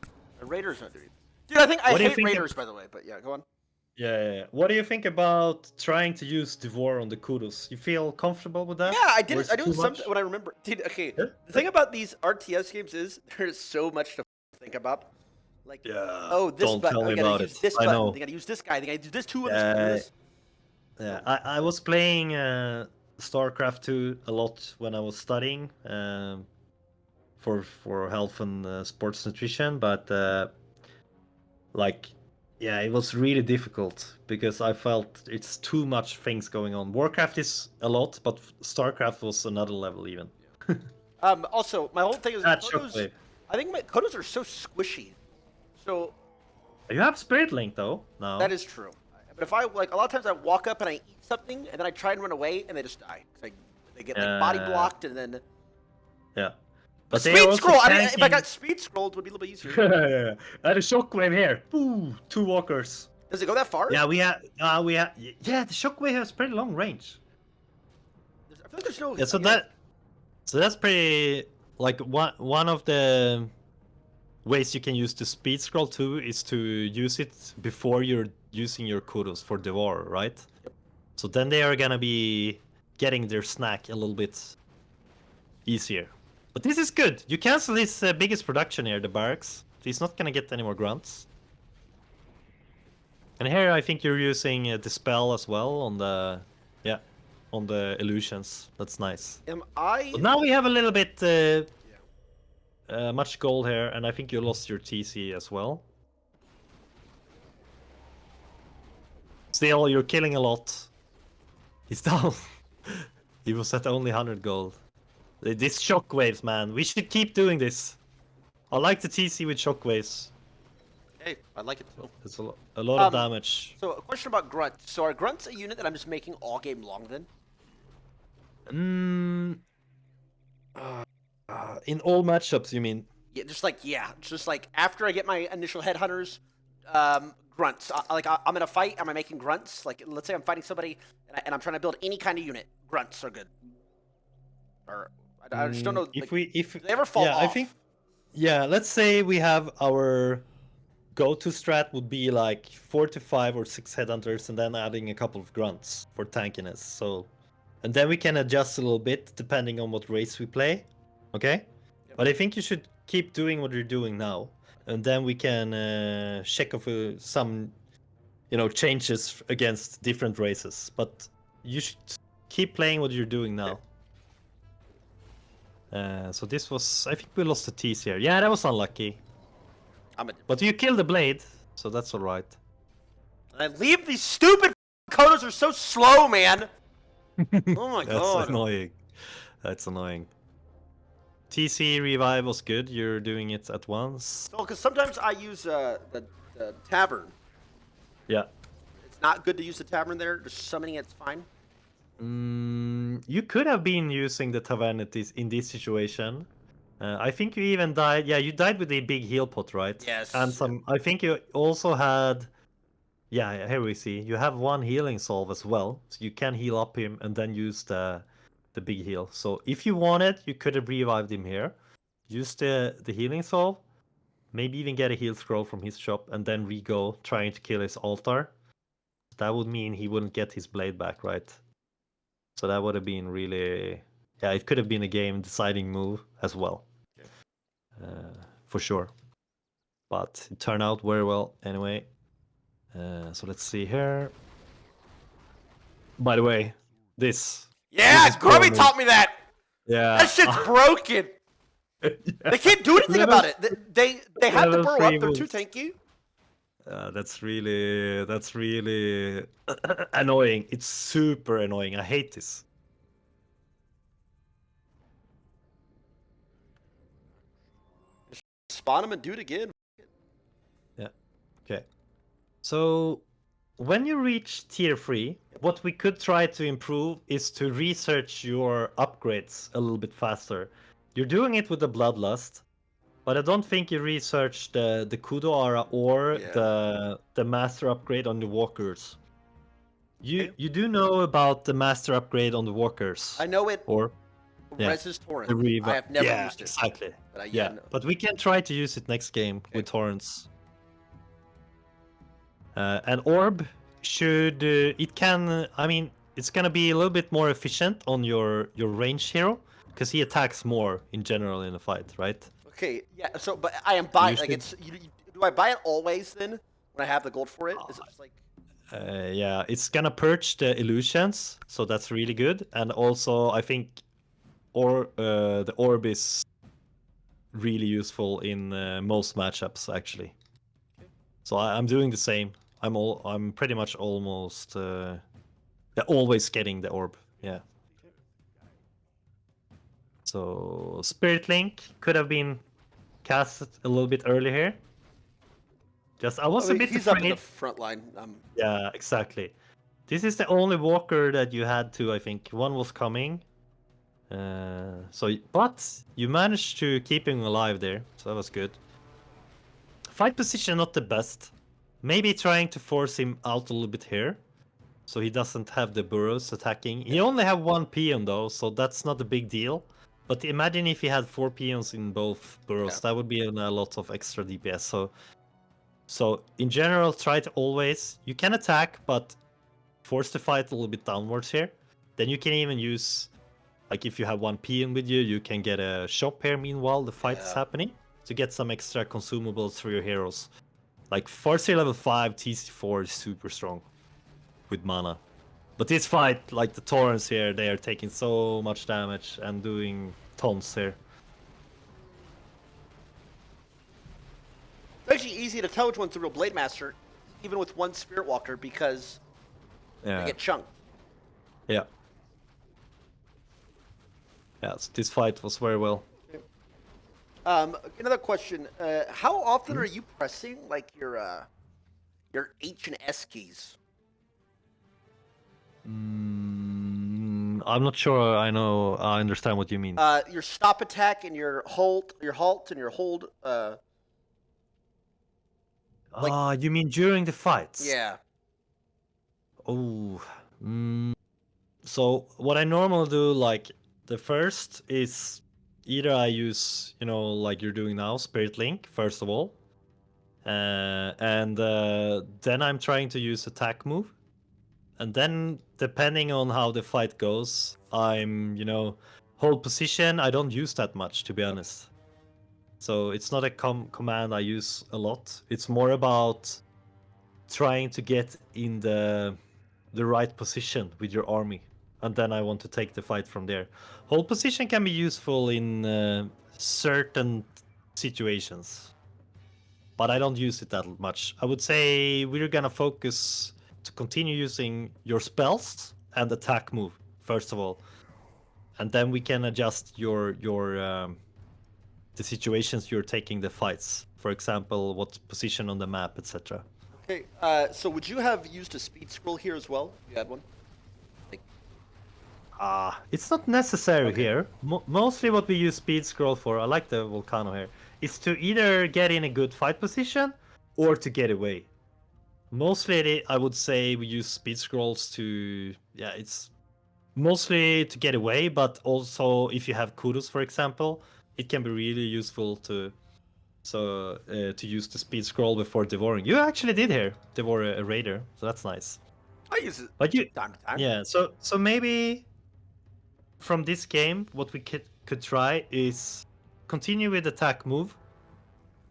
Actually. The Raiders not doing. Dude, I think I What do you hate think Raiders, by the way. But yeah, go on. Yeah. What do you think about trying to use Devour on the kudos? You feel comfortable with that? Yeah, I Or did is it. I do too it some much? when I remember. Dude, okay. Yeah? The thing about these RTS games is there's so much to think about. Like, Yeah. oh, this Don't button. tell I me gotta about use it. this I button. know. They gotta use this guy. They gotta do this too. Yeah. Yeah, I was playing StarCraft 2 a lot when I was studying for health and sports nutrition, but like, yeah, it was really difficult because I felt it's too much things going on. Warcraft is a lot, but StarCraft was another level even. Also, my whole thing is That Kodos. shockwave. I think my Kodos are so squishy. So You have Spirit Link though now. that is true. But if I like, a lot of times I walk up and I eat something, and then I try and run away, and they just die. They get like body blocked, and then. Yeah. But they are speed also scroll. I mean, if I tanking- got speed scrolled, it would be a little bit easier. Yeah. And a shockwave here. Boo! 2 walkers. Does it go that far? Yeah, yeah, the shockwave has pretty long range. I feel like there's no. Yeah, so that's pretty, like, one of the ways you can use the speed scroll too is to use it before you're using your kudos for Devour, right? Yep. So then they are gonna be getting their snack a little bit easier. But this is good. You cancel his biggest production here, the barracks. He's not gonna get any more grunts. And here I think you're using Dispel as well on the, on the illusions. That's nice. Am I? But now we have a little bit much gold here, and I think you lost your TC as well. Still, you're killing a lot. He's down. He was at only 100 gold. These shockwaves, man. We should keep doing this. I like the TC with shockwaves. Hey, I like it too. It's a lot of damage. So, a question about grunts. So, are grunts a unit that I'm just making all game long then? In all matchups, you mean? Yeah, just like after I get my initial headhunters, grunts. I'm in a fight. Am I making grunts? Like, let's say I'm fighting somebody and I'm trying to build any kind of unit. Grunts are good. Or I just don't know. If like, if do they ever fall off? I think, yeah. Let's say we have our go-to strat would be like 4 to 5 or 6 headhunters, and then adding a couple of grunts for tankiness. So, and then we can adjust a little bit depending on what race we play. Okay. Yep. But I think you should keep doing what you're doing now, and then we can check off some, changes against different races. But you should keep playing what you're doing now. So this was, I think we lost the T's here. Yeah, that was unlucky. But you killed the blade, so that's alright. I leave these stupid Kodos are so slow, man. Oh my That's god. annoying. That's annoying. TC revive was good. You're doing it at once. So, because sometimes I use the tavern. Yeah. It's not good to use the tavern there. Just summoning it's fine. You could have been using the tavern in this situation. I think you even died. Yeah, you died with a big heal pot, right? Yes. And some. I think you also had. Yeah, here we see. You have 1 healing solve as well, so you can heal up him and then use the big heal. So if you wanted, you could have revived him here. Use the healing solve. Maybe even get a heal scroll from his shop and then re-go trying to kill his altar. that would mean he wouldn't get his blade back, right? So that would have been really, yeah, it could have been a game-deciding move as well, for sure. But it turned out very well anyway. So let's see here. By the way, this. Yeah, this is Grubby promo. taught me that. Yeah. That shit's broken. They can't do anything about it. They have to Level burrow three up. They're too moves. tanky. That's really annoying. It's super annoying. I hate this. Spawn them and do it again. Yeah. Okay. So when you reach tier 3, what we could try to improve is to research your upgrades a little bit faster. You're doing it with the Bloodlust, but I don't think you researched the Kudo Aura or the Master upgrade on the Walkers. You do know about the Master upgrade on the Walkers? I know it. Or Reses Torrent. the I have never yeah, used it. exactly. But Yeah, but we can try to use it next game with Torrents. And Orb should it can I mean it's gonna be a little bit more efficient on your range hero because he attacks more in general in a fight, right? Okay, yeah. So, but I am buying. Like, Usually- do I buy it always then when I have the gold for it? Is it just like? Yeah, it's gonna purge the illusions, so that's really good. And also, I think, the orb is really useful in most matchups actually. So I'm doing the same. I'm pretty much almost always getting the orb. Yeah. So Spirit Link could have been cast a little bit earlier here. I was a bit he's afraid. up in the front line. Yeah, exactly. This is the only walker that you had to, I think. One was coming. But you managed to keep him alive there, so that was good. Fight position not the best. Maybe trying to force him out a little bit here, so he doesn't have the burrows attacking. He only have 1 peon though, so that's not a big deal. But imagine if he had 4 peons in both burrows, that would be a lot of extra DPS. So in general, try to always, you can attack, but force the fight a little bit downwards here. Then you can even use, like if you have 1 peon with you, you can get a shop here meanwhile the fight is happening to get some extra consumables for your heroes. Like Farseer level 5, TC4 is super strong with mana. But this fight, like the Torrents here, they are taking so much damage and doing tons here. It's actually easy to tell which one's the real Blade Master, even with 1 Spirit Walker, because they get chunked. Yeah. Yeah, so this fight was very well. Another question: how often are you pressing like your H and S keys? I'm not sure. I understand what you mean. Your stop attack and your halt and your hold. You mean during the fights? Yeah. Oh. So what I normally do, like the first is either I use, like you're doing now, Spirit Link first of all, and then I'm trying to use attack move, and then depending on how the fight goes, I'm hold position. I don't use that much, to be honest. So it's not a command I use a lot. It's more about trying to get in the right position with your army, and then I want to take the fight from there. Hold position can be useful in certain situations, but I don't use it that much. I would say we're gonna focus to continue using your spells and attack move first of all, and then we can adjust your the situations you're taking the fights. For example, what position on the map, etc. Okay. So would you have used a speed scroll here as well? If you had one. It's not necessary here. Mostly what we use speed scroll for, I like the Volcano here, is to either get in a good fight position or to get away. Mostly I would say we use speed scrolls to, it's mostly to get away, but also if you have kudos, for example, it can be really useful to use the speed scroll before devouring. You actually did here devour a raider, so that's nice. I use it But you, time to time. yeah. So maybe from this game, what we could try is continue with attack move.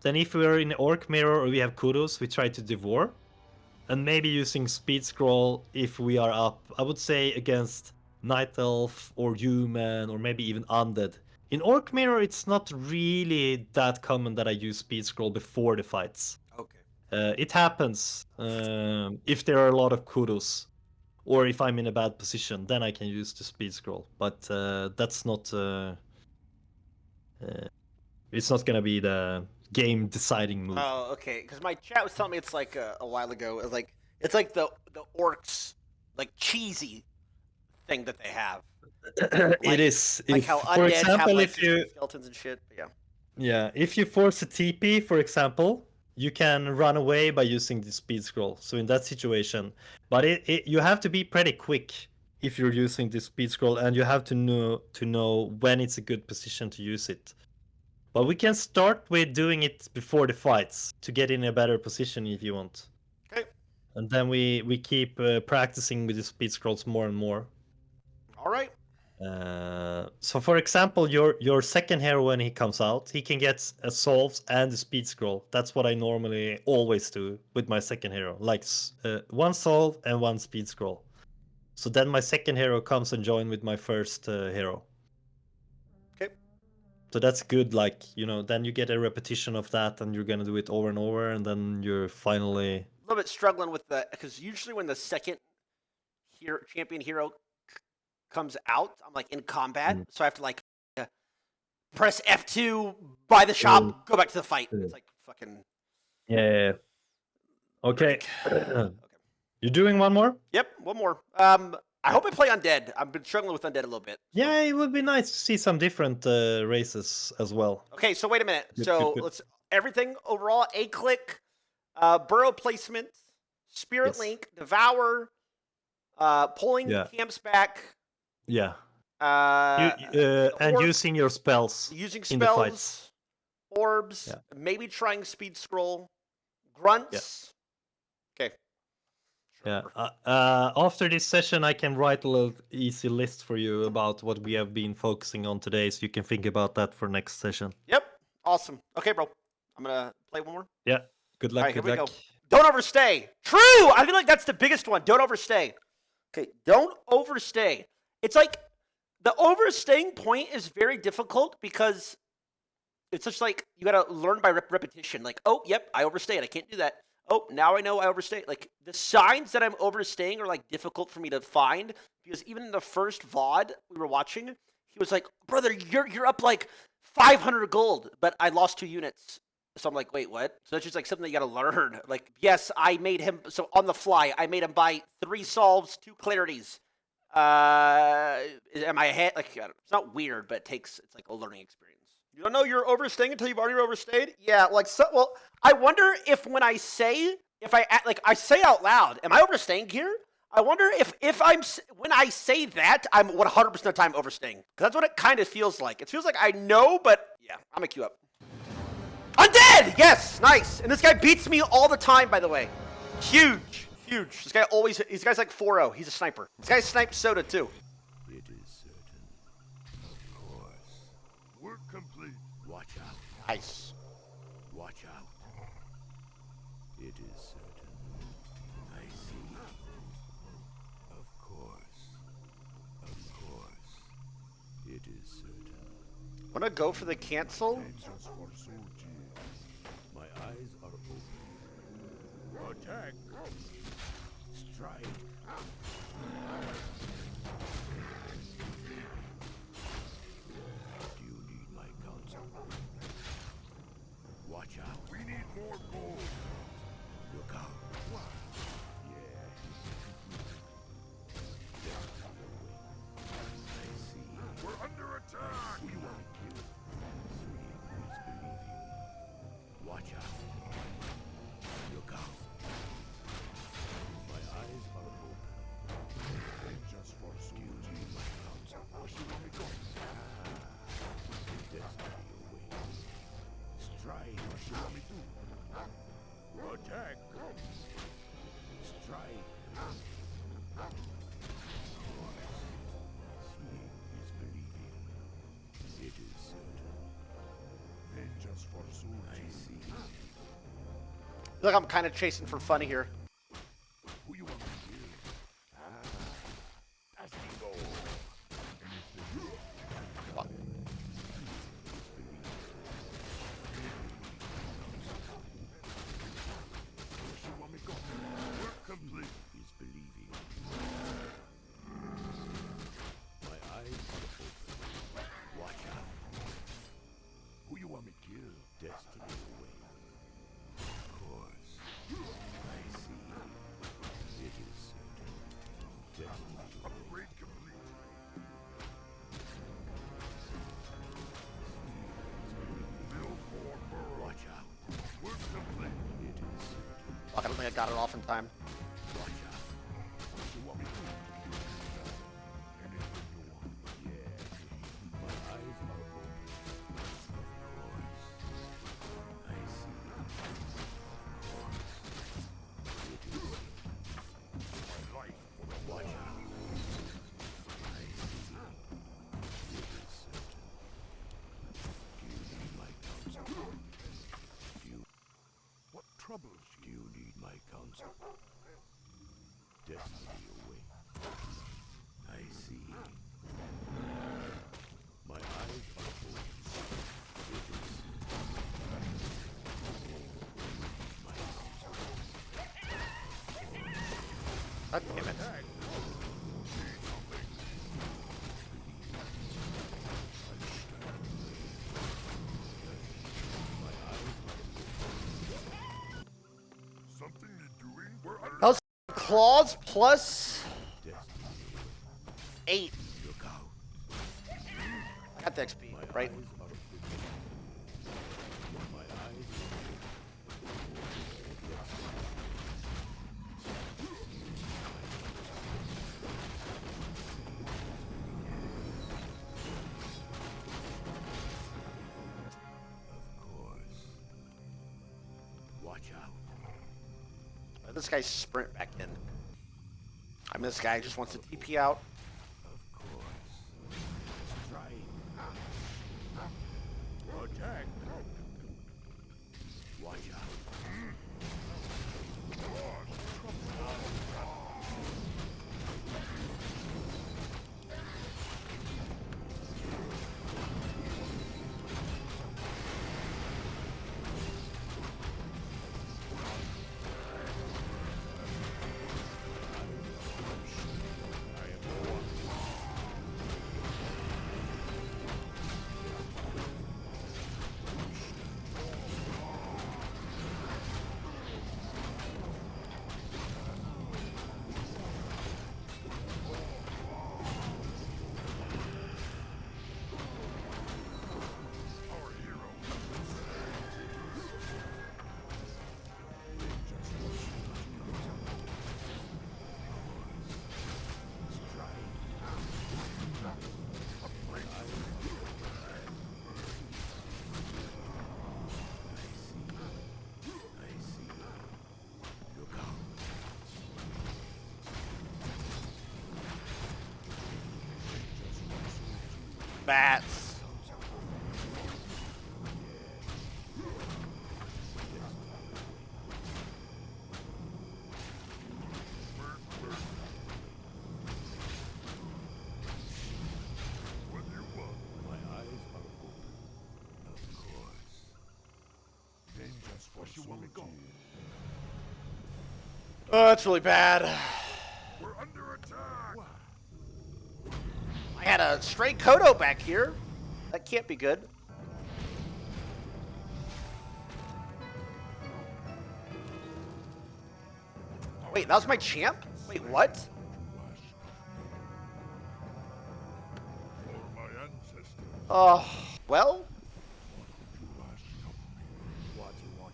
Then if we're in Orc Mirror or we have Kudos, we try to Devour. And maybe using Speed Scroll if we are up, I would say against Night Elf or Human or maybe even Undead. In Orc Mirror, it's not really that common that I use Speed Scroll before the fights. Okay. It happens if there are a lot of Kudos. Or if I'm in a bad position, then I can use the Speed Scroll. But that's not... it's not gonna be the game deciding move. Oh, okay. Because my chat was telling me it's like a while ago. It's like the orcs like cheesy thing that they have. It is. Like If, how for undead have example, like if you skeletons and shit. But yeah. yeah, if you force a TP, for example, you can run away by using the speed scroll. So in that situation, but you have to be pretty quick if you're using the speed scroll, and you have to know when it's a good position to use it. But we can start with doing it before the fights to get in a better position if you want. Okay. And then we keep practicing with the speed scrolls more and more. All right. So for example, your second hero when he comes out, he can get a solves and a speed scroll. That's what I normally always do with my second hero, like one solve and one speed scroll. So then my second hero comes and join with my first hero. Okay. So that's good, like, you know, then you get a repetition of that and you're gonna do it over and over, and then you're finally... A little bit struggling with the, because usually when the second champion hero comes out, I'm like in combat, so I have to like press F2, buy the shop, go back to the fight. It's like fucking... Yeah. Okay. Okay. You're doing one more? Yep, one more. I hope I play Undead. I've been struggling with Undead a little bit. Yeah, it would be nice to see some different races as well. Okay, so wait a minute. Good, So good. let's everything overall: A click, burrow placement, Spirit Yes. Link, Devour, pulling Yeah. camps back. Yeah. And And using your spells. using in the fights. spells, orbs, Yeah. maybe trying speed scroll, grunts. Okay. Yeah. After this session, I can write a little easy list for you about what we have been focusing on today, so you can think about that for next session. Yep. Awesome. Okay, bro. I'm gonna play one more. Yeah. Good luck. All right, good here we luck. go. Don't overstay. True. I feel like that's the biggest one. Don't overstay. Okay. Don't overstay. It's like the overstaying point is very difficult because it's just like you gotta learn by repetition. Like, oh, yep, I overstayed. I can't do that. Oh, now I know I overstayed. Like the signs that I'm overstaying are like difficult for me to find because even in the first VOD we were watching, he was like, "Brother, you're up like 500 gold, but I lost 2 units." So I'm like, "Wait, what?" So that's just like something you gotta learn. Like, yes, I made him so on the fly. I made him buy 3 solves, 2 clarities. Am I ahead? Like, it's not weird, but it's like a learning experience. You don't know you're overstaying until you've already overstayed? Yeah, like, so, well, I wonder if when I say, I say out loud, am I overstaying here? I wonder when I say that, I'm 100% of the time overstaying. Because that's what it kind of feels like. It feels like I know, but yeah, I'm gonna queue up. Undead! Yes, nice. And this guy beats me all the time, by the way. Huge. This guy's like 4-0. He's a sniper. This guy sniped Soda, too. It is certain. Of course. Work complete. Watch out. Nice. Watch out. It is certain. I see. Of course. Of course. It is certain. Wanna go for the cancel? Vengeance for Soji. My eyes are open. Attack. Strike. Do you need my counsel? Watch out. We need more gold. Look out. Yeah. I see. We're under attack. We won't kill. Seeing is believing. Watch out. Look out. My eyes are open. Look, I'm kind of chasing for fun here. Who you want to kill? As we go. Fuck. You want me gone? Work complete. Is believing. My eyes are open. Watch out. Who you want me to kill? Destiny away. Of course. I see. It is certain. Destiny. Upgrade complete. Build more burrows. Watch out. Work complete. It is certain. Fuck, I don't think I got it off in time. Watch out. You want me to? Anything you want. Yeah. My eyes are open. Of course. I see. Of course. It is. My life for the watch out. I see. It is certain. Do you need my counsel? Do you? What troubles you? Do you need my counsel? Destiny away. I see. My eyes are open. It is. My eyes are God damn it. something you're doing? We're under That was claws plus destiny. 8. Look out. I got the XP, My right? eyes are open. My eyes Of course. Watch out. This guy's sprint back in. I mean, this guy just wants to TP out. Of course. Strike. Attack. Watch out. I am the one. Our hero. I see. Look out. Bats. What do you want? My eyes are open. Of course. Vengeance for you want me gone? Oh, that's really bad. We're under attack. What? I had a stray Kodo back here. That can't be good. Wait, that was my champ? Wait, what? For my ancestors. Well, What you want?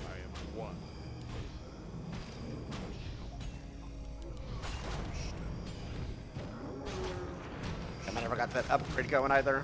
I am one. I never got that upgrade going either.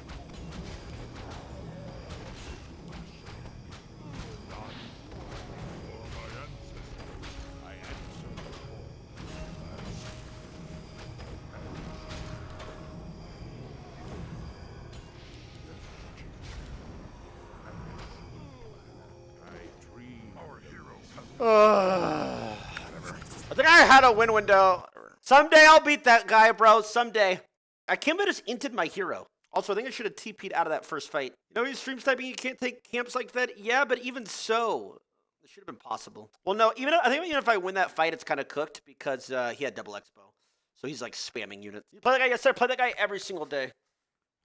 Whatever. I think I had a win window. Someday I'll beat that guy, bro. Someday. I can't believe I just inted my hero. Also, I think I should have TP'd out of that first fight. You know, he's stream sniping, you can't take camps like that. Yeah, but even so, it should have been possible. Well, no, I think even if I win that fight, it's kind of cooked because he had double expo. So he's like spamming units. You play that guy, yes sir, play that guy every single day.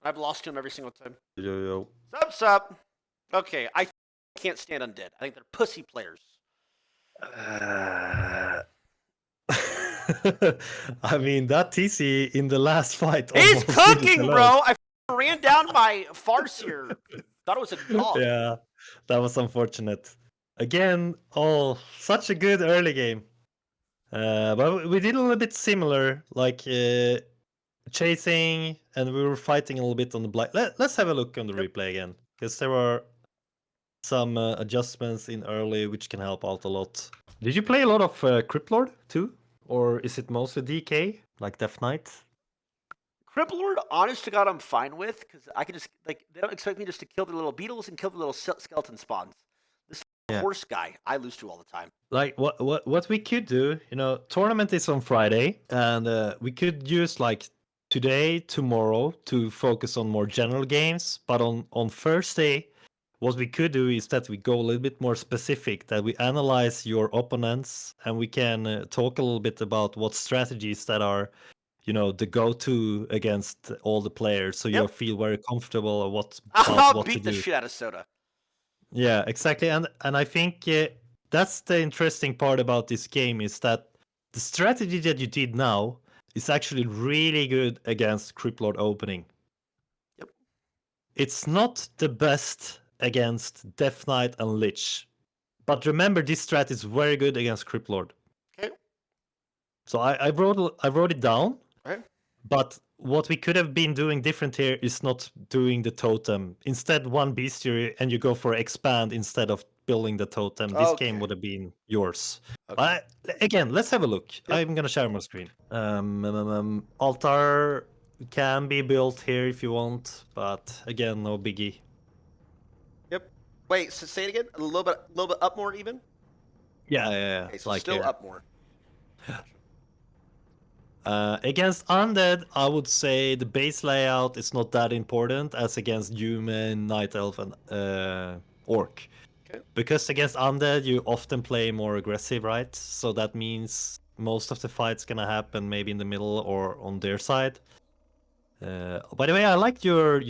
I've lost to him every single time. Yo. Sup. Okay, I can't stand undead. I think they're pussy players. I mean, that TC in the last fight. He's almost did it cooking, alone. bro. I ran down my farce here. Thought it was a dog. Yeah, that was unfortunate. Again, such a good early game. But we did a little bit similar, like chasing, and we were fighting a little bit on the black. Let's have a look on the replay again, because there were some adjustments in early which can help out a lot. Did you play a lot of Crypt Lord too? Or is it mostly DK, like Death Knight? Cripplord, honest to God, I'm fine with, because I can just, like, they don't expect me just to kill the little beetles and kill the little skeleton spawns. This horse guy, I lose to all the time. Like, what we could do, you know, tournament is on Friday, and we could use, like, today, tomorrow, to focus on more general games, but on Thursday, what we could do is that we go a little bit more specific, that we analyze your opponents, and we can talk a little bit about what strategies that are, you know, the go-to against all the players, so you feel very comfortable what I'll what beat to the do. shit out of Soda. Yeah, exactly, and I think that's the interesting part about this game, is that the strategy that you did now is actually really good against Crypt Lord opening. Yep. It's not the best against Death Knight and Lich, but remember, this strat is very good against Crypt Lord. Okay. So I wrote it down. Okay. But what we could have been doing different here is not doing the totem. Instead, one bestiary, and you go for expand instead of building the totem. This game would have been yours. Okay. Again, let's have a look. Yep. I'm gonna share my screen. Altar can be built here if you want, but again, no biggie. Yep. Wait, so say it again. A little bit up more even. Yeah. Okay, so like still here. up more. Against undead, I would say the base layout is not that important as against human, night elf, and orc. Okay. Because against undead, you often play more aggressive, right? So that means most of the fight's gonna happen maybe in the middle or on their side. By the way, I like your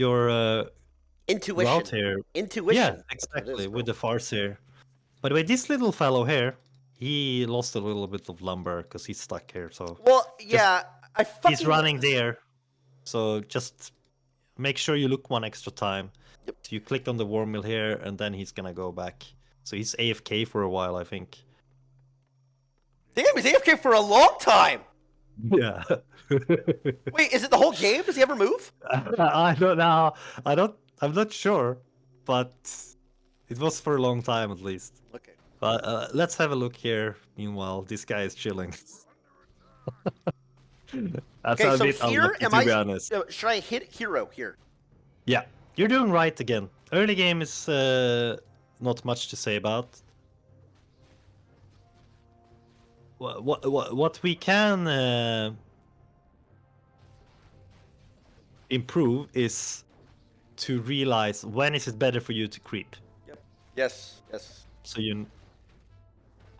intuition route here. Intuition. Yeah, exactly, with the farce here. By the way, this little fellow here, he lost a little bit of lumber because he's stuck here. So well, yeah, he's running there. So just make sure you look one extra time. Yep. So you click on the war mill here, and then he's gonna go back. So he's AFK for a while, I think. Damn, he's AFK for a long time. Yeah. Wait, is it the whole game? Does he ever move? I don't know. I'm not sure, but it was for a long time at least. Okay. But let's have a look here. Meanwhile, this guy is chilling. That's Okay, a so bit here, unlucky, to be honest. should I hit hero here? Yeah, you're doing right again. Early game is not much to say about. What we can improve is to realize when is it better for you to creep. Yep. Yes. So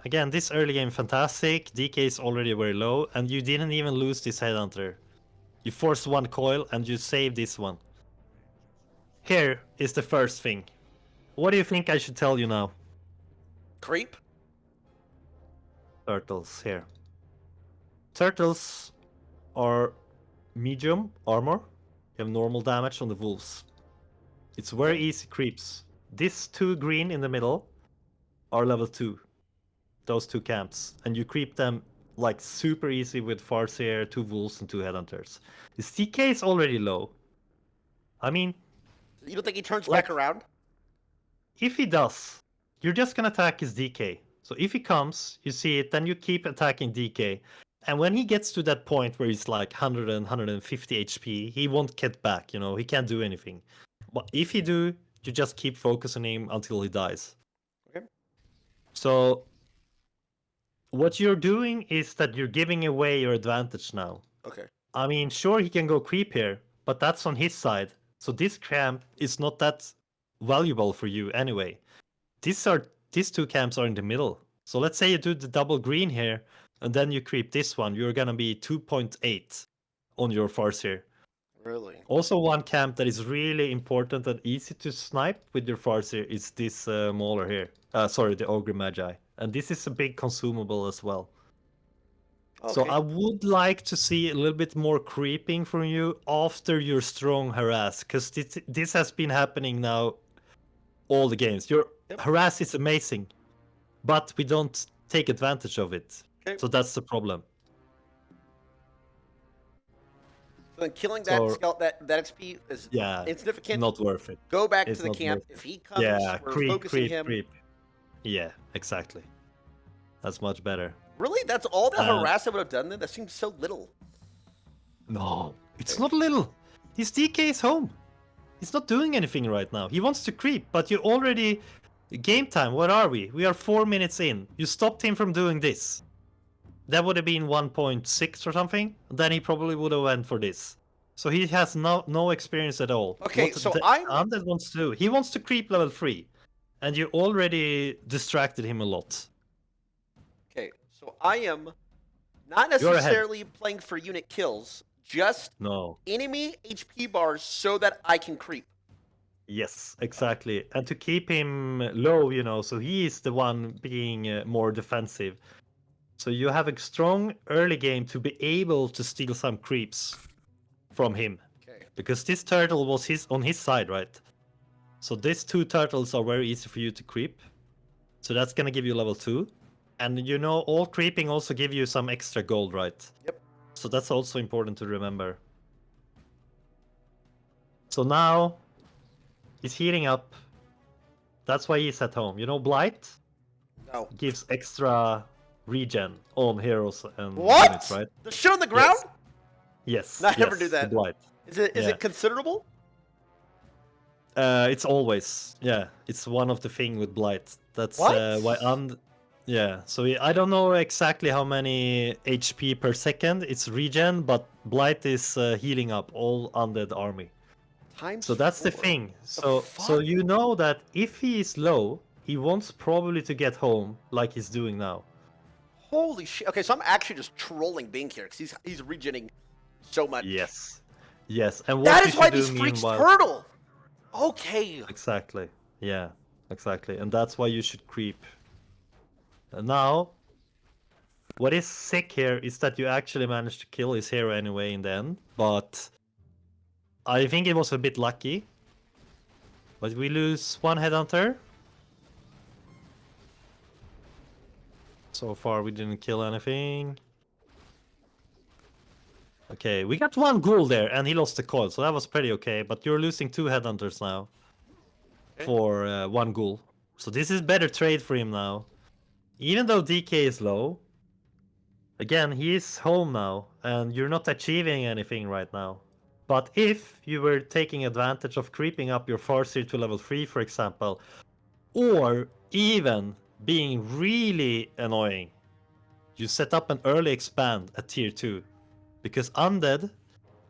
again, this early game fantastic. DK is already very low, and you didn't even lose this headhunter. You forced one coil and you saved this one. Here is the first thing. What do you think I should tell you now? Creep. Turtles here. Turtles are medium armor. You have normal damage on the wolves. It's very easy creeps. These two green in the middle are level 2. Those two camps. And you creep them like super easy with Farseer, 2 wolves, and 2 headhunters. This DK is already low. I mean, You don't think he turns back around? if he does, you're just gonna attack his DK. So if he comes, you see it, then you keep attacking DK. And when he gets to that point where he's like 100 and 150 HP, he won't get back, you know, he can't do anything. But if he do, you just keep focusing him until he dies. Okay. So what you're doing is that you're giving away your advantage now. Okay. I mean, sure, he can go creep here, but that's on his side. So this camp is not that valuable for you anyway. These two camps are in the middle. So let's say you do the double green here, and then you creep this one. You're gonna be 2.8 on your Farseer. Really? Also, one camp that is really important and easy to snipe with your Farseer is this Mauler here. Sorry, the Ogre Magi. And this is a big consumable as well. Okay. So I would like to see a little bit more creeping from you after your strong harass, because this has been happening now all the games. Your harass is amazing, but we don't take advantage of it. Okay. So that's the problem. So then killing that XP is insignificant. Not worth it. Go back to the camp. If he comes, we're focusing him. Creep. Yeah, exactly. That's much better. Really? That's all that harass I would have done then? That seems so little. No, it's not little. His DK is home. He's not doing anything right now. He wants to creep, but you already... Game time, what are we? We are 4 minutes in. You stopped him from doing this. That would have been 1.6 or something. Then he probably would have went for this. So he has no experience at all. Okay, so Undead wants to do. He wants to creep level 3. And you already distracted him a lot. Okay, so I am not necessarily playing for unit kills, just enemy HP bars so that I can creep. Yes, exactly. And to keep him low, you know, so he is the one being more defensive. So you have a strong early game to be able to steal some creeps from him. Okay. Because this turtle was on his side, right? So these 2 turtles are very easy for you to creep. So that's going to give you level 2. And you know, all creeping also give you some extra gold, right? Yep. So that's also important to remember. So now he's healing up. That's why he's at home. You know, Blight gives extra regen on heroes and units, right? The shit on the ground? Yes. I never do that. Blight. Is it considerable? It's always, it's one of the thing with Blight. That's why so I don't know exactly how many HP per second it's regen, but Blight is healing up all undead army. So that's the thing. So you know that if he is low, he wants probably to get home like he's doing now. Holy shit. Okay, so I'm actually just trolling Bink here because he's regenning so much. Yes. And what that is why these freaks turtle. Okay. Exactly. Yeah, exactly. And that's why you should creep. And now, what is sick here is that you actually managed to kill his hero anyway in the end. But I think it was a bit lucky. But we lose 1 headhunter. So far we didn't kill anything. Okay, we got 1 ghoul there and he lost the coil, so that was pretty okay. But you're losing 2 headhunters now for 1 ghoul. So this is better trade for him now. Even though DK is low, again, he is home now and you're not achieving anything right now. But if you were taking advantage of creeping up your Farseer to level 3, for example, or even being really annoying, you set up an early expand at tier 2. Because undead,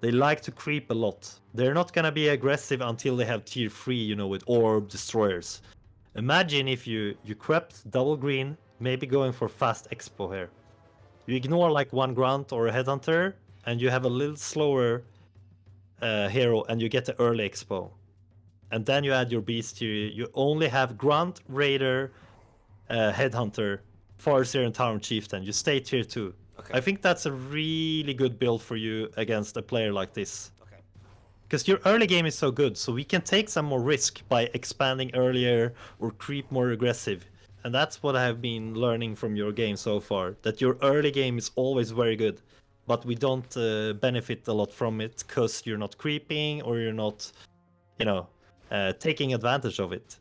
they like to creep a lot. They're not gonna be aggressive until they have tier 3, you know, with orb destroyers. Imagine if you crept double green, maybe going for fast expo here. You ignore like 1 grunt or a headhunter, and you have a little slower hero, and you get the early expo. And then you add your beast here. You only have grunt, raider, headhunter, Farseer, and town chieftain. You stay tier 2. Okay. I think that's a really good build for you against a player like this. Okay. Because your early game is so good, so we can take some more risk by expanding earlier or creep more aggressive. And that's what I have been learning from your game so far, that your early game is always very good, but we don't benefit a lot from it because you're not creeping or you're not, you know, taking advantage of it.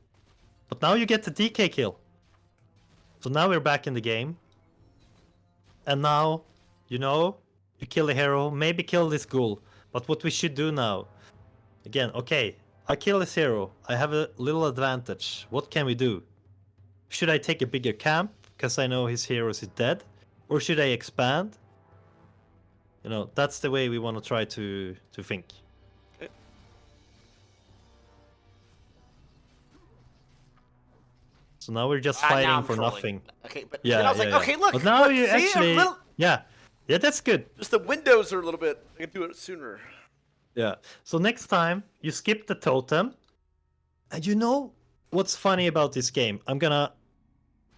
But now you get the DK kill. So now we're back in the game. And now, you know, you kill the hero, maybe kill this ghoul. But what we should do now, again, okay, I kill this hero, I have a little advantage. What can we do? Should I take a bigger camp, because I know his hero is dead? or should I expand? You know, that's the way we want to try to think. Okay. So now we're just Now fighting I'm for trolling. nothing. Okay, but Yeah, then I was like, yeah. okay, look. But now look, you see, actually, a little, yeah, that's good. just the windows are a little bit. I can do it sooner. Yeah. So next time you skip the totem, and you know what's funny about this game? I'm gonna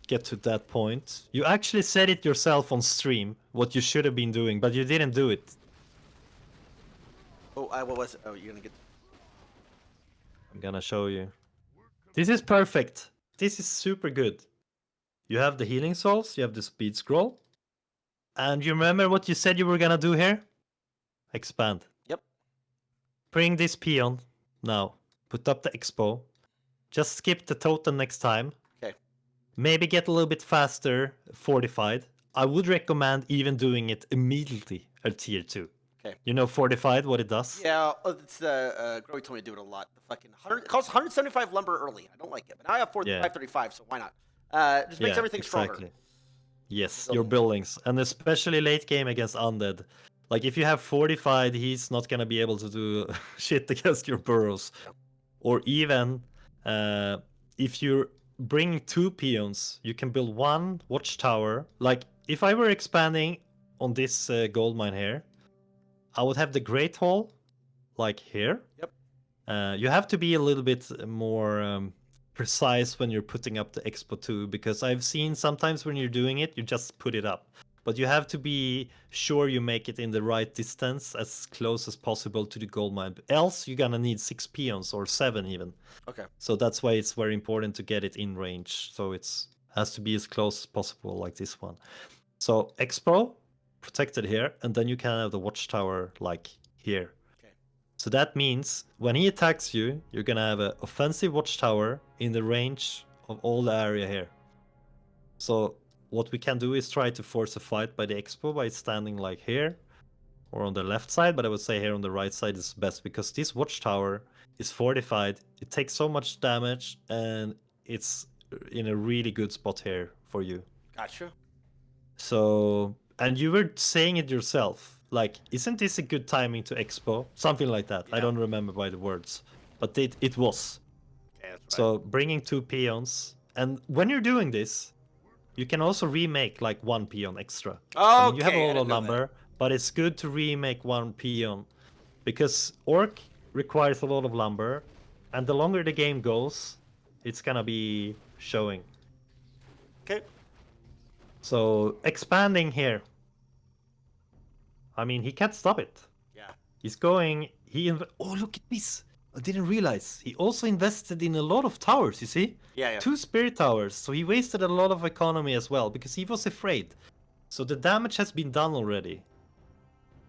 get to that point. You actually said it yourself on stream, what you should have been doing, but you didn't do it. Oh, what was it? Oh, you're gonna get. I'm gonna show you. This is perfect. This is super good. You have the healing souls, you have the speed scroll, and you remember what you said you were gonna do here? Expand. Yep. Bring this peon now. Put up the expo. Just skip the totem next time. Okay. Maybe get a little bit faster fortified. I would recommend even doing it immediately at tier 2. Okay. You know fortified, what it does? Yeah, it's Growy told me to do it a lot. The fucking 100 costs 175 lumber early. I don't like it, but now I have 535, so why not? Just makes everything stronger. Yes, your buildings, and especially late game against undead. Like if you have fortified, he's not gonna be able to do shit against your burrows. Or even if you're bringing 2 peons, you can build 1 watchtower. Like if I were expanding on this gold mine here, I would have the Great Hall, like here. Yep. You have to be a little bit more precise when you're putting up the Expo 2, because I've seen sometimes when you're doing it, you just put it up. But you have to be sure you make it in the right distance, as close as possible to the gold mine. Else, you're gonna need 6 peons or 7 even. Okay. So that's why it's very important to get it in range. So it's has to be as close as possible, like this one. So Expo, protected here, and then you can have the watchtower like here. Okay. So that means when he attacks you, you're gonna have an offensive watchtower in the range of all the area here. So what we can do is try to force a fight by the Expo by standing like here or on the left side, but I would say here on the right side is best, because this watchtower is fortified. It takes so much damage, and it's in a really good spot here for you. Gotcha. So, and you were saying it yourself, like, isn't this a good timing to Expo? Something like that. Yeah. I don't remember by the words, but it was. Okay, that's right. So bringing 2 peons, and when you're doing this, you can also remake like 1 peon extra. I mean, you have a lot of lumber, but it's good to remake 1 peon, because Orc requires a lot of lumber, and the longer the game goes, it's gonna be showing. Okay. So expanding here. I mean, he can't stop it. Yeah. He's going. Oh, look at this! I didn't realize he also invested in a lot of towers. You see? Yeah. 2 spirit towers. So he wasted a lot of economy as well because he was afraid. So the damage has been done already.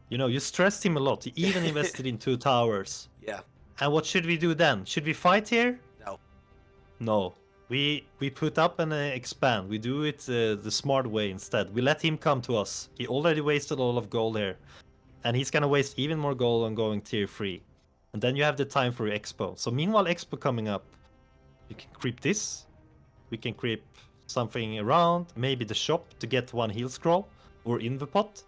You know, you stressed him a lot. He even invested in 2 towers. Yeah. And what should we do then? Should we fight here? No. No. We put up and expand. We do it the smart way instead. We let him come to us. He already wasted a lot of gold here. And he's gonna waste even more gold on going tier 3. And then you have the time for Expo. So meanwhile, Expo coming up, you can creep this. We can creep something around. Maybe the shop to get 1 heal scroll or in the pot.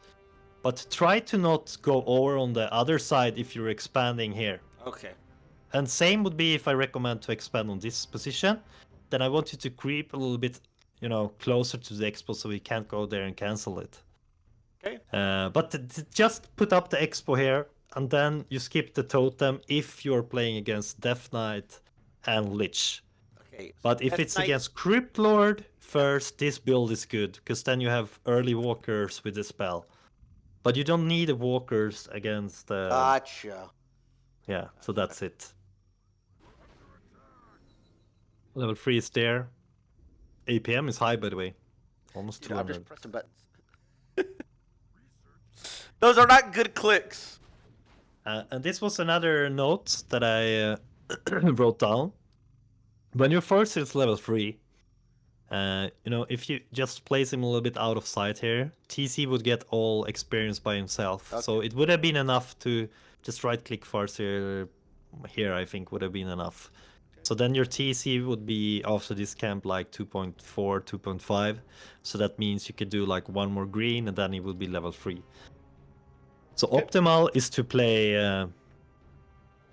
But try to not go over on the other side if you're expanding here. Okay. And same would be if I recommend to expand on this position. Then I want you to creep a little bit, you know, closer to the Expo so we can't go there and cancel it. Okay. But just put up the Expo here, and then you skip the totem if you're playing against Death Knight and Lich. Okay. But if Death it's Knight- against Crypt Lord, first, this build is good, because then you have early walkers with the spell. But you don't need the walkers against... Gotcha. Yeah, so that's it. Level 3 is there. APM is high, by the way. Almost Dude, I'm 200. just pressing buttons. Those are not good clicks. And this was another note that I wrote down. When your force is level 3, you know, if you just place him a little bit out of sight here, TC would get all experience by himself. Okay. So it would have been enough to just right-click Farseer here, I think, would have been enough. So then your TC would be after this camp like 2.4, 2.5. So that means you could do like one more green and then it will be level 3. So optimal is to play,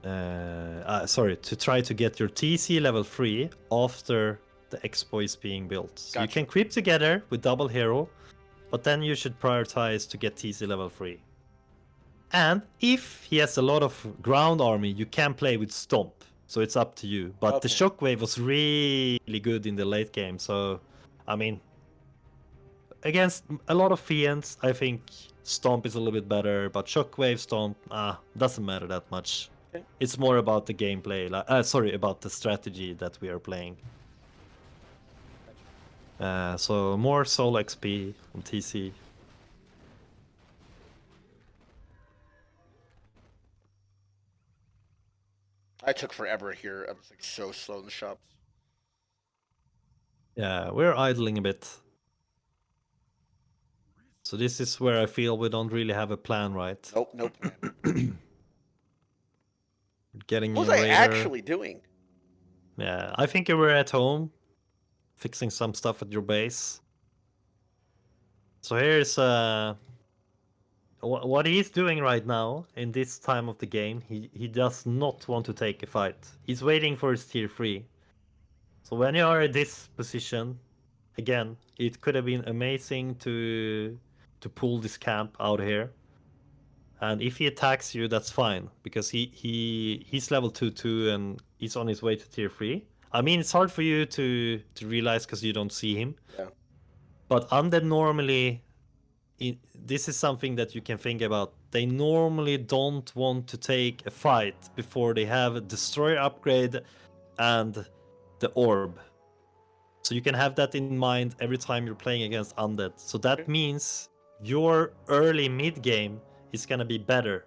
to try to get your TC level 3 after the Expo is being built. So you can creep together with double hero, but then you should prioritize to get TC level 3. And if he has a lot of ground army, you can play with Stomp. So it's up to you. But the Shockwave was really good in the late game. So, I mean, against a lot of Fiends, I think Stomp is a little bit better. But Shockwave, Stomp, doesn't matter that much. Okay. It's more about the gameplay. About the strategy that we are playing. So more soul XP on TC. I took forever here. I was like so slow in the shops. Yeah, we're idling a bit. So this is where I feel we don't really have a plan, right? Nope, no plan. Getting what was I actually doing? Yeah, I think you were at home, fixing some stuff at your base. So here's what he's doing right now in this time of the game. He does not want to take a fight. He's waiting for his tier 3. So when you are in this position, again, it could have been amazing to pull this camp out here. And if he attacks you, that's fine, because he's level 2 and he's on his way to tier 3. I mean, it's hard for you to realize because you don't see him. Yeah. But Undead normally, this is something that you can think about. They normally don't want to take a fight before they have a Destroyer upgrade and the Orb. So you can have that in mind every time you're playing against Undead. So that means your early mid game is gonna be better.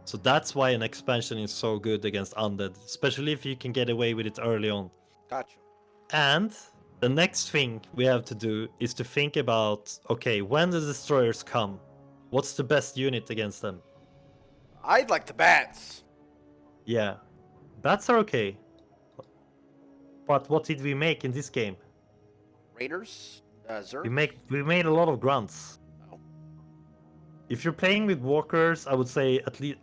So that's why an expansion is so good against Undead, especially if you can get away with it early on. Gotcha. And the next thing we have to do is to think about, okay, when the destroyers come, what's the best unit against them? I'd like the bats. Yeah, bats are okay. But what did we make in this game? Raiders? Zerg? We made a lot of grunts. Oh. If you're playing with walkers, I would say at least,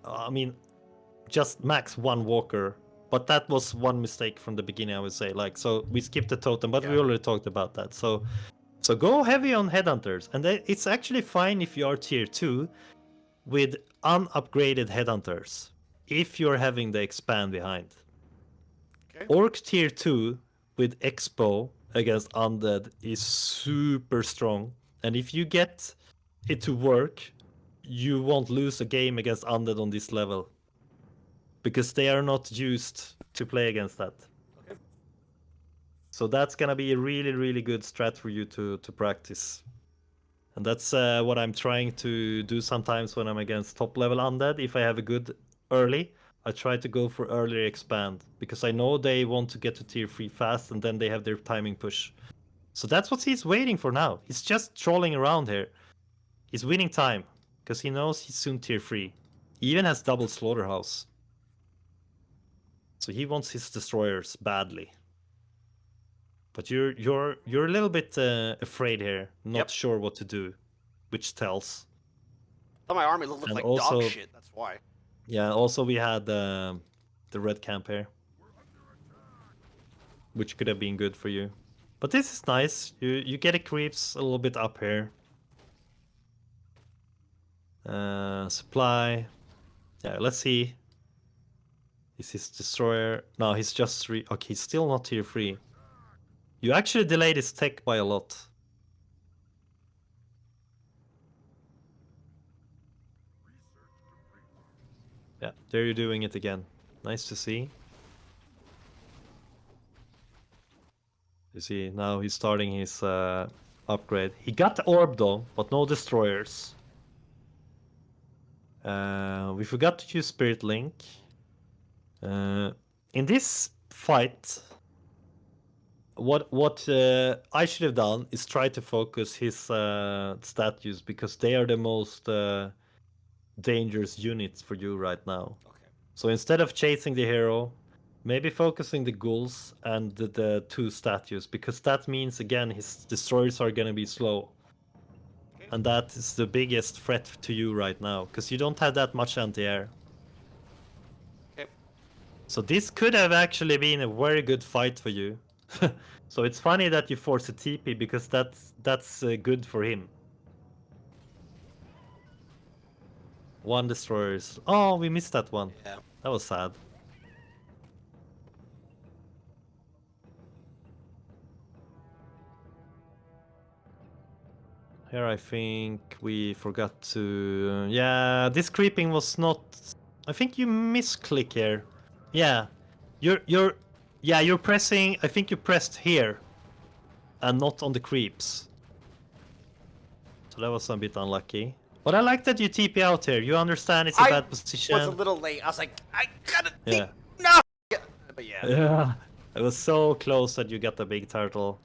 just max one walker. But that was one mistake from the beginning, I would say. So we skipped the totem, but we already talked about that. So go heavy on headhunters, and it's actually fine if you are tier 2 with unupgraded headhunters, if you're having the expand behind. Okay. Orc tier 2 with Expo against Undead is super strong, and if you get it to work, you won't lose a game against Undead on this level, because they are not used to play against that. Okay. So that's gonna be a really, really good strat for you to practice. And that's what I'm trying to do sometimes when I'm against top level Undead. If I have a good early, I try to go for earlier expand, because I know they want to get to tier 3 fast, and then they have their timing push. So that's what he's waiting for now. He's just trolling around here. He's winning time, because he knows he's soon tier 3. He even has double slaughterhouse. So he wants his destroyers badly. But you're a little bit afraid here, not sure what to do, which tells. I thought my army looked like dog shit, that's why. Yeah, also we had the red camp here, which could have been good for you. But this is nice. You get a creeps a little bit up here. Supply. Yeah, let's see. Is his destroyer? No, he's just 3. Okay, he's still not tier 3. You actually delayed his tech by a lot. Yeah, there you're doing it again. Nice to see. You see, now he's starting his upgrade. He got the orb though, but no destroyers. We forgot to use Spirit Link. In this fight, what I should have done is try to focus his statues, because they are the most dangerous units for you right now. Okay. So instead of chasing the hero, Maybe focusing the ghouls and the 2 statues, because that means again his destroyers are gonna be slow. And that is the biggest threat to you right now, because you don't have that much anti-air. Okay. So this could have actually been a very good fight for you. So it's funny that you force a TP, because that's good for him. 1 destroyers. Oh, we missed that one. Yeah. That was sad. Here I think we forgot to... yeah, this creeping was not... I think you misclick here. Yeah. You're pressing... I think you pressed here. And not on the creeps. So that was a bit unlucky. But I like that you TP out here. You understand it's a bad position. I was a little late. I was like, I gotta Yeah. no! Yeah, but yeah. Yeah. It was so close that you got the big turtle.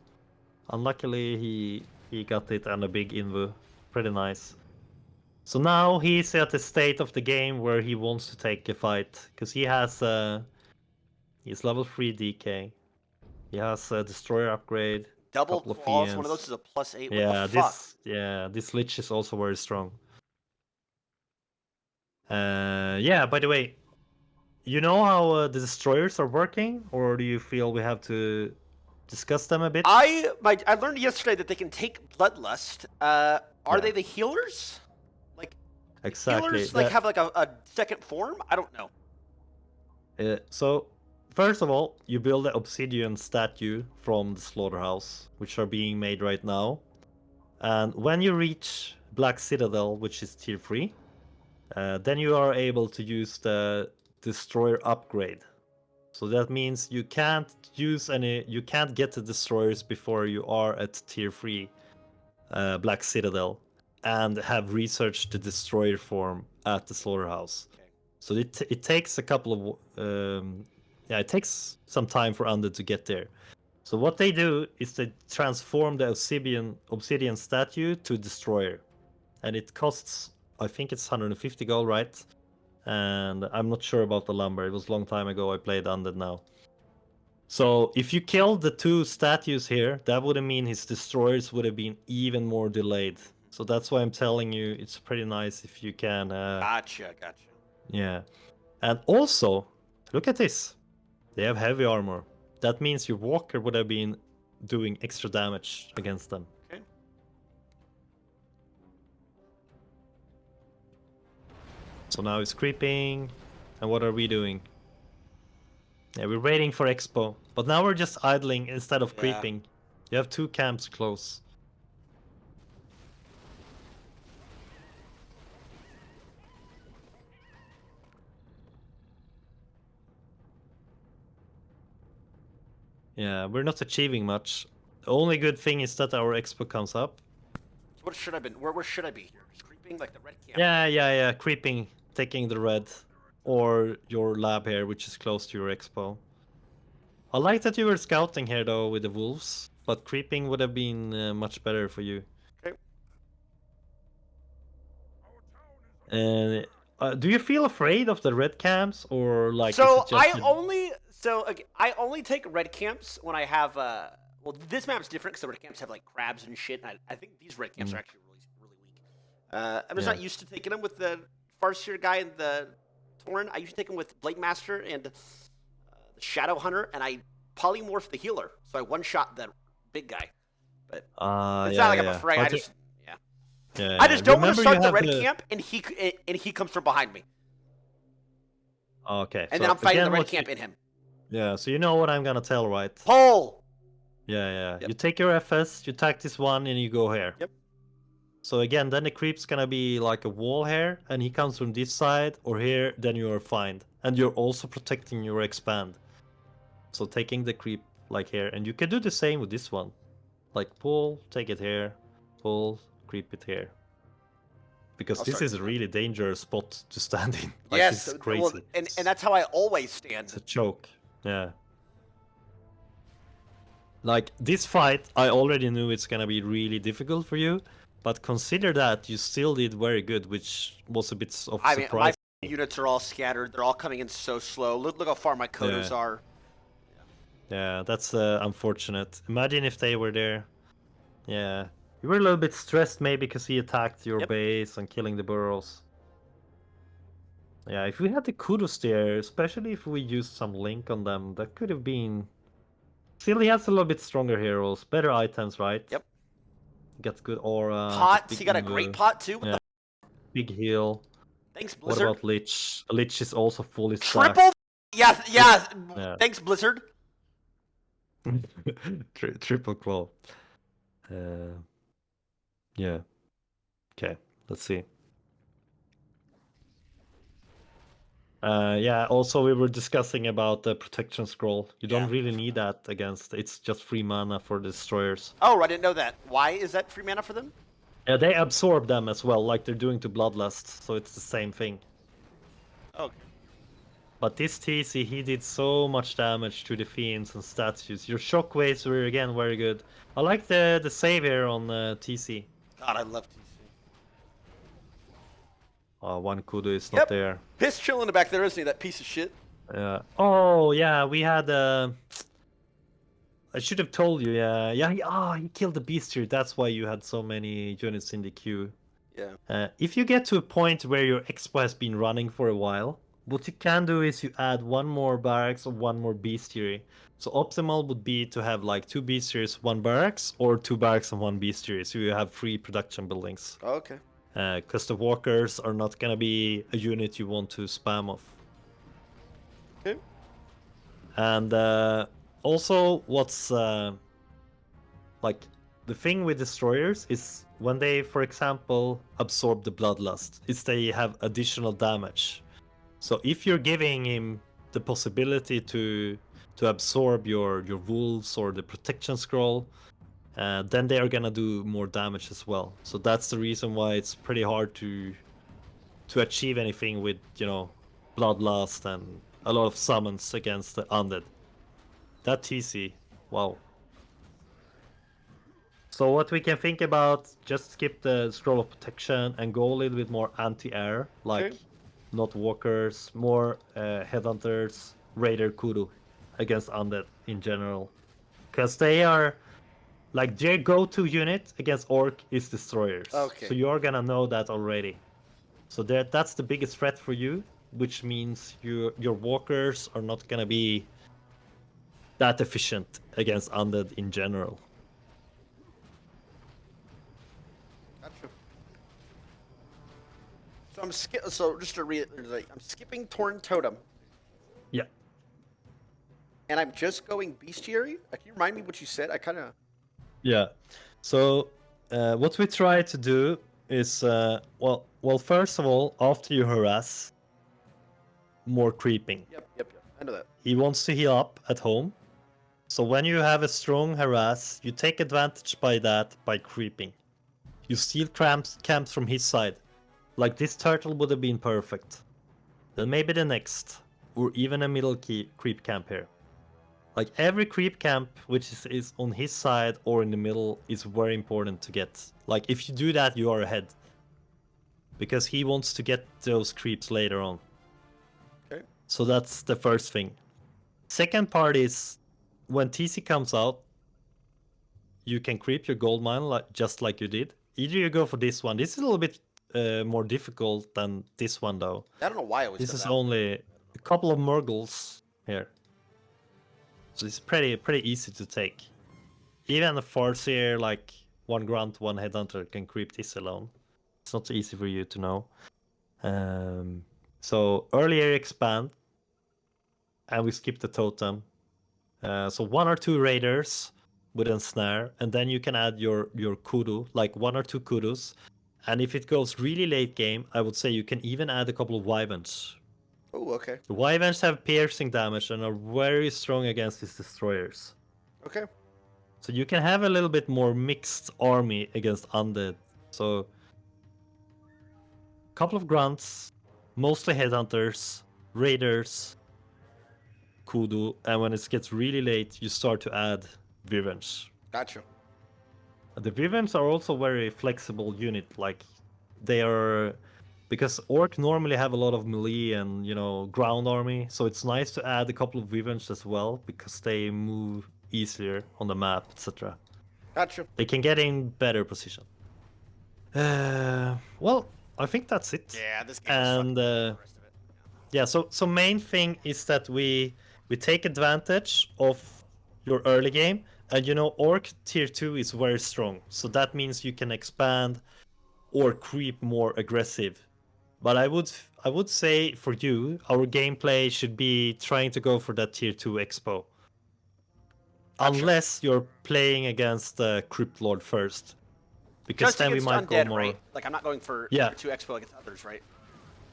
Unluckily, he got it and a big invu. Pretty nice. So now he's at the state of the game where he wants to take a fight. Because he has he's level 3 DK. He has a destroyer upgrade. Double couple of claws, fiends. one of those is a +8. What Yeah, the fuck? this lich is also very strong. Yeah, by the way, you know how the destroyers are working, or do you feel we have to discuss them a bit? I learned yesterday that they can take bloodlust. Are Yeah. they the healers? Like Exactly. healers like have like a second form? I don't know. So first of all, you build the obsidian statue from the slaughterhouse, which are being made right now. And when you reach Black Citadel, which is tier 3, then you are able to use the destroyer upgrade. So that means you can't get the destroyers before you are at tier 3 Black Citadel and have researched the destroyer form at the slaughterhouse. Okay. So it takes a couple of it takes some time for Undead to get there. So what they do is they transform the obsidian statue to destroyer, and it costs, I think it's 150 gold, right? And I'm not sure about the lumber. It was a long time ago I played Undead now. So if you killed the 2 statues here, that would have mean his destroyers would have been even more delayed. So that's why I'm telling you it's pretty nice if you can... Gotcha. Yeah. And also, look at this. They have heavy armor. That means your walker would have been doing extra damage against them. Okay. So now it's creeping. And what are we doing? Yeah, we're waiting for Expo. But now we're just idling instead of creeping. You have 2 camps close. Yeah, we're not achieving much. The only good thing is that our Expo comes up. So what should I been? Where should I be here? Just creeping like the red camp. Yeah. Creeping, taking the red. Or your lab here, which is close to your Expo. I like that you were scouting here though with the wolves. But creeping would have been much better for you. Okay. And do you feel afraid of the red camps, or like? So is it just I only take red camps when I have well, this map's different because the red camps have like crabs and shit. And I think these red camps are actually really weak. I'm just not used to taking them with the Farseer guy and the Tauren. I usually take them with Blade Master and the Shadow Hunter, and I polymorph the healer, so I one-shot the big guy. But it's not like I'm afraid. I just I just don't want to start the red camp, and he comes from behind me. Okay. And then I'm fighting the red camp in him. Yeah, so you know what I'm gonna tell, right? Pull! Yeah. Yep. You take your FS, you attack this one, and you go here. Yep. So again, then the creep's gonna be like a wall here, and he comes from this side or here, then you are fine. And you're also protecting your expand. So taking the creep like here, and you can do the same with this one. Like pull, take it here, pull, creep it here. Because this is a really dangerous spot to stand in. Like, yes, it's crazy. well, and that's how I always stand. It's a choke. Yeah. Like this fight, I already knew it's gonna be really difficult for you, but consider that you still did very good, which was a bit of I mean, surprise. units are all scattered. They're all coming in so slow. Look how far my Kodos Yeah. are. Yeah, that's unfortunate. Imagine if they were there. Yeah. You were a little bit stressed maybe because he attacked your Yep. base and killing the burrows. Yeah, if we had the kudos there, especially if we used some link on them, that could have been... Still, he has a little bit stronger heroes, better items, right? Yep. Gets good aura. Pots. big He got a great move, pot too. What Yeah. Big heal. the Thanks, What Blizzard. about Lich? Lich is also fully stacked. Triple. Yeah. Yeah. Thanks, Blizzard. Triple claw. Yeah. Okay, let's see. Yeah, also we were discussing about the protection scroll. You don't really need that against, it's just free mana for destroyers. Oh, I didn't know that. Why is that free mana for them? Yeah, they absorb them as well, like they're doing to Bloodlust, so it's the same thing. Okay. But this TC, he did so much damage to the fiends and statues. Your shockwaves were again very good. I like the save here on TC. God, I love TC. One Kudu is not there. Piss chilling in the back there, isn't he? That piece of shit. Yeah. Oh yeah, we had. I should have told you. Yeah. He killed the bestiary. That's why you had so many units in the queue. Yeah. If you get to a point where your expo has been running for a while, what you can do is you add one more barracks or one more bestiary. So optimal would be to have like 2 bestiaries, 1 barracks, or 2 barracks and 1 bestiary. So you have 3 production buildings. Okay. Because the walkers are not gonna be a unit you want to spam off. Okay. And also, what's like the thing with destroyers is when they, for example, absorb the bloodlust, is they have additional damage. So if you're giving him the possibility to absorb your wolves or the protection scroll, then they are gonna do more damage as well. So that's the reason why it's pretty hard to achieve anything with, you know, bloodlust and a lot of summons against the undead. That TC, wow. So what we can think about, just skip the scroll of protection and go a little bit more anti-air, like not walkers, more headhunters, raider, kudu against undead in general, because they are like their go-to unit against orc is destroyers. Okay. So you're gonna know that already. So that's the biggest threat for you, which means your walkers are not gonna be that efficient against undead in general. Gotcha. So just to reiterate, I'm skipping Torn Totem. Yeah. And I'm just going Bestiary. Can you remind me what you said? I kind of. Yeah. So what we try to do is well, first of all, after you harass, more creeping. Yep. I know that. He wants to heal up at home. So when you have a strong harass, you take advantage by that by creeping. You steal camps from his side. Like this turtle would have been perfect. Then maybe the next, or even a middle creep camp here. Like every creep camp which is on his side or in the middle is very important to get. Like if you do that, you are ahead. Because he wants to get those creeps later on. Okay. So that's the first thing. Second part is when TC comes out, you can creep your gold mine just like you did. Either you go for this one. This is a little bit more difficult than this one though. I don't know why I was. This is only a couple of Murgles here. So it's pretty easy to take. Even a Farseer like 1 Grunt, 1 Headhunter can creep this alone. It's not so easy for you to know. So earlier expand. And we skip the totem. So 1 or 2 raiders with a snare, and then you can add your kudu, like 1 or 2 kudus. And if it goes really late game, I would say you can even add a couple of wyverns. Oh, okay. The wyverns have piercing damage and are very strong against his destroyers. Okay. So you can have a little bit more mixed army against undead. So couple of grunts, mostly headhunters, raiders, kudu, and when it gets really late, you start to add wyverns. Gotcha. The wyverns are also very flexible unit. Like they are because Orc normally have a lot of melee and ground army, so it's nice to add a couple of Wyverns as well because they move easier on the map, etc. Gotcha. They can get in better position. Well, I think that's it. Yeah, this game And the rest of it. yeah, so main thing is that we take advantage of your early game, and Orc tier 2 is very strong, so that means you can expand or creep more aggressive. But I would say for you, our gameplay should be trying to go for that tier 2 expo. Gotcha. Unless you're playing against the Crypt Lord first. Because Just then we against might undead, go more. right? Like I'm not going for Yeah. tier 2 expo against others, right?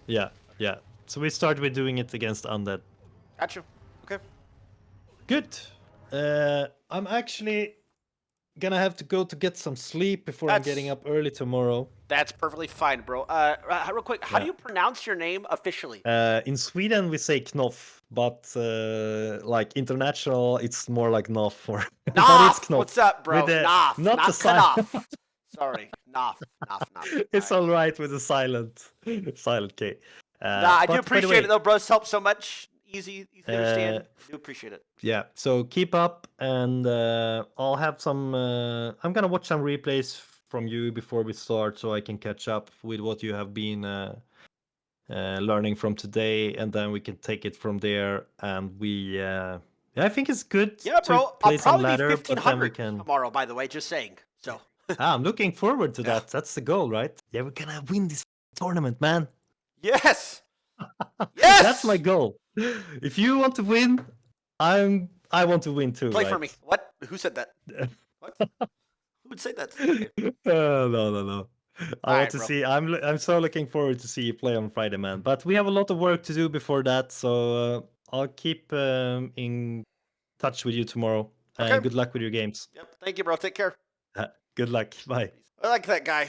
Yeah. So we start with doing it against undead. Gotcha. Okay. Good. I'm actually gonna have to go to get some sleep before I'm getting up early tomorrow. That's perfectly fine, bro. Real quick, how do you pronounce your name officially? In Sweden we say Knoff, but like international it's more like Knoff or but Knopf! it's Knoff. What's up, bro? Knopf, not not the silent. Knopf. Sorry, Knopf. It's all right with the silent K. Nah, I do but by the appreciate way, it though, bro. It's helped so much. Easy to understand. I do appreciate it. Yeah, so keep up, and I'll have some. I'm gonna watch some replays from you before we start, so I can catch up with what you have been learning from today, and then we can take it from there. And we, I think it's good. Yeah, bro. To play I'll some probably ladder, be but then we 1500 can. tomorrow. By the way, just saying. So. I'm looking forward to that. That's the goal, right? Yeah, we're gonna win this tournament, man. Yes. Yes. That's my goal. If you want to win, I want to win too. Play right? for me. What? Who said that? What? Who would say that? No. I want to bro. see. I'm so looking forward to see you play on Friday, man. But we have a lot of work to do before that, so I'll keep in touch with you tomorrow. Okay. And good luck with your games. Yep. Thank you, bro. Take care. Good luck. Bye. I like that guy.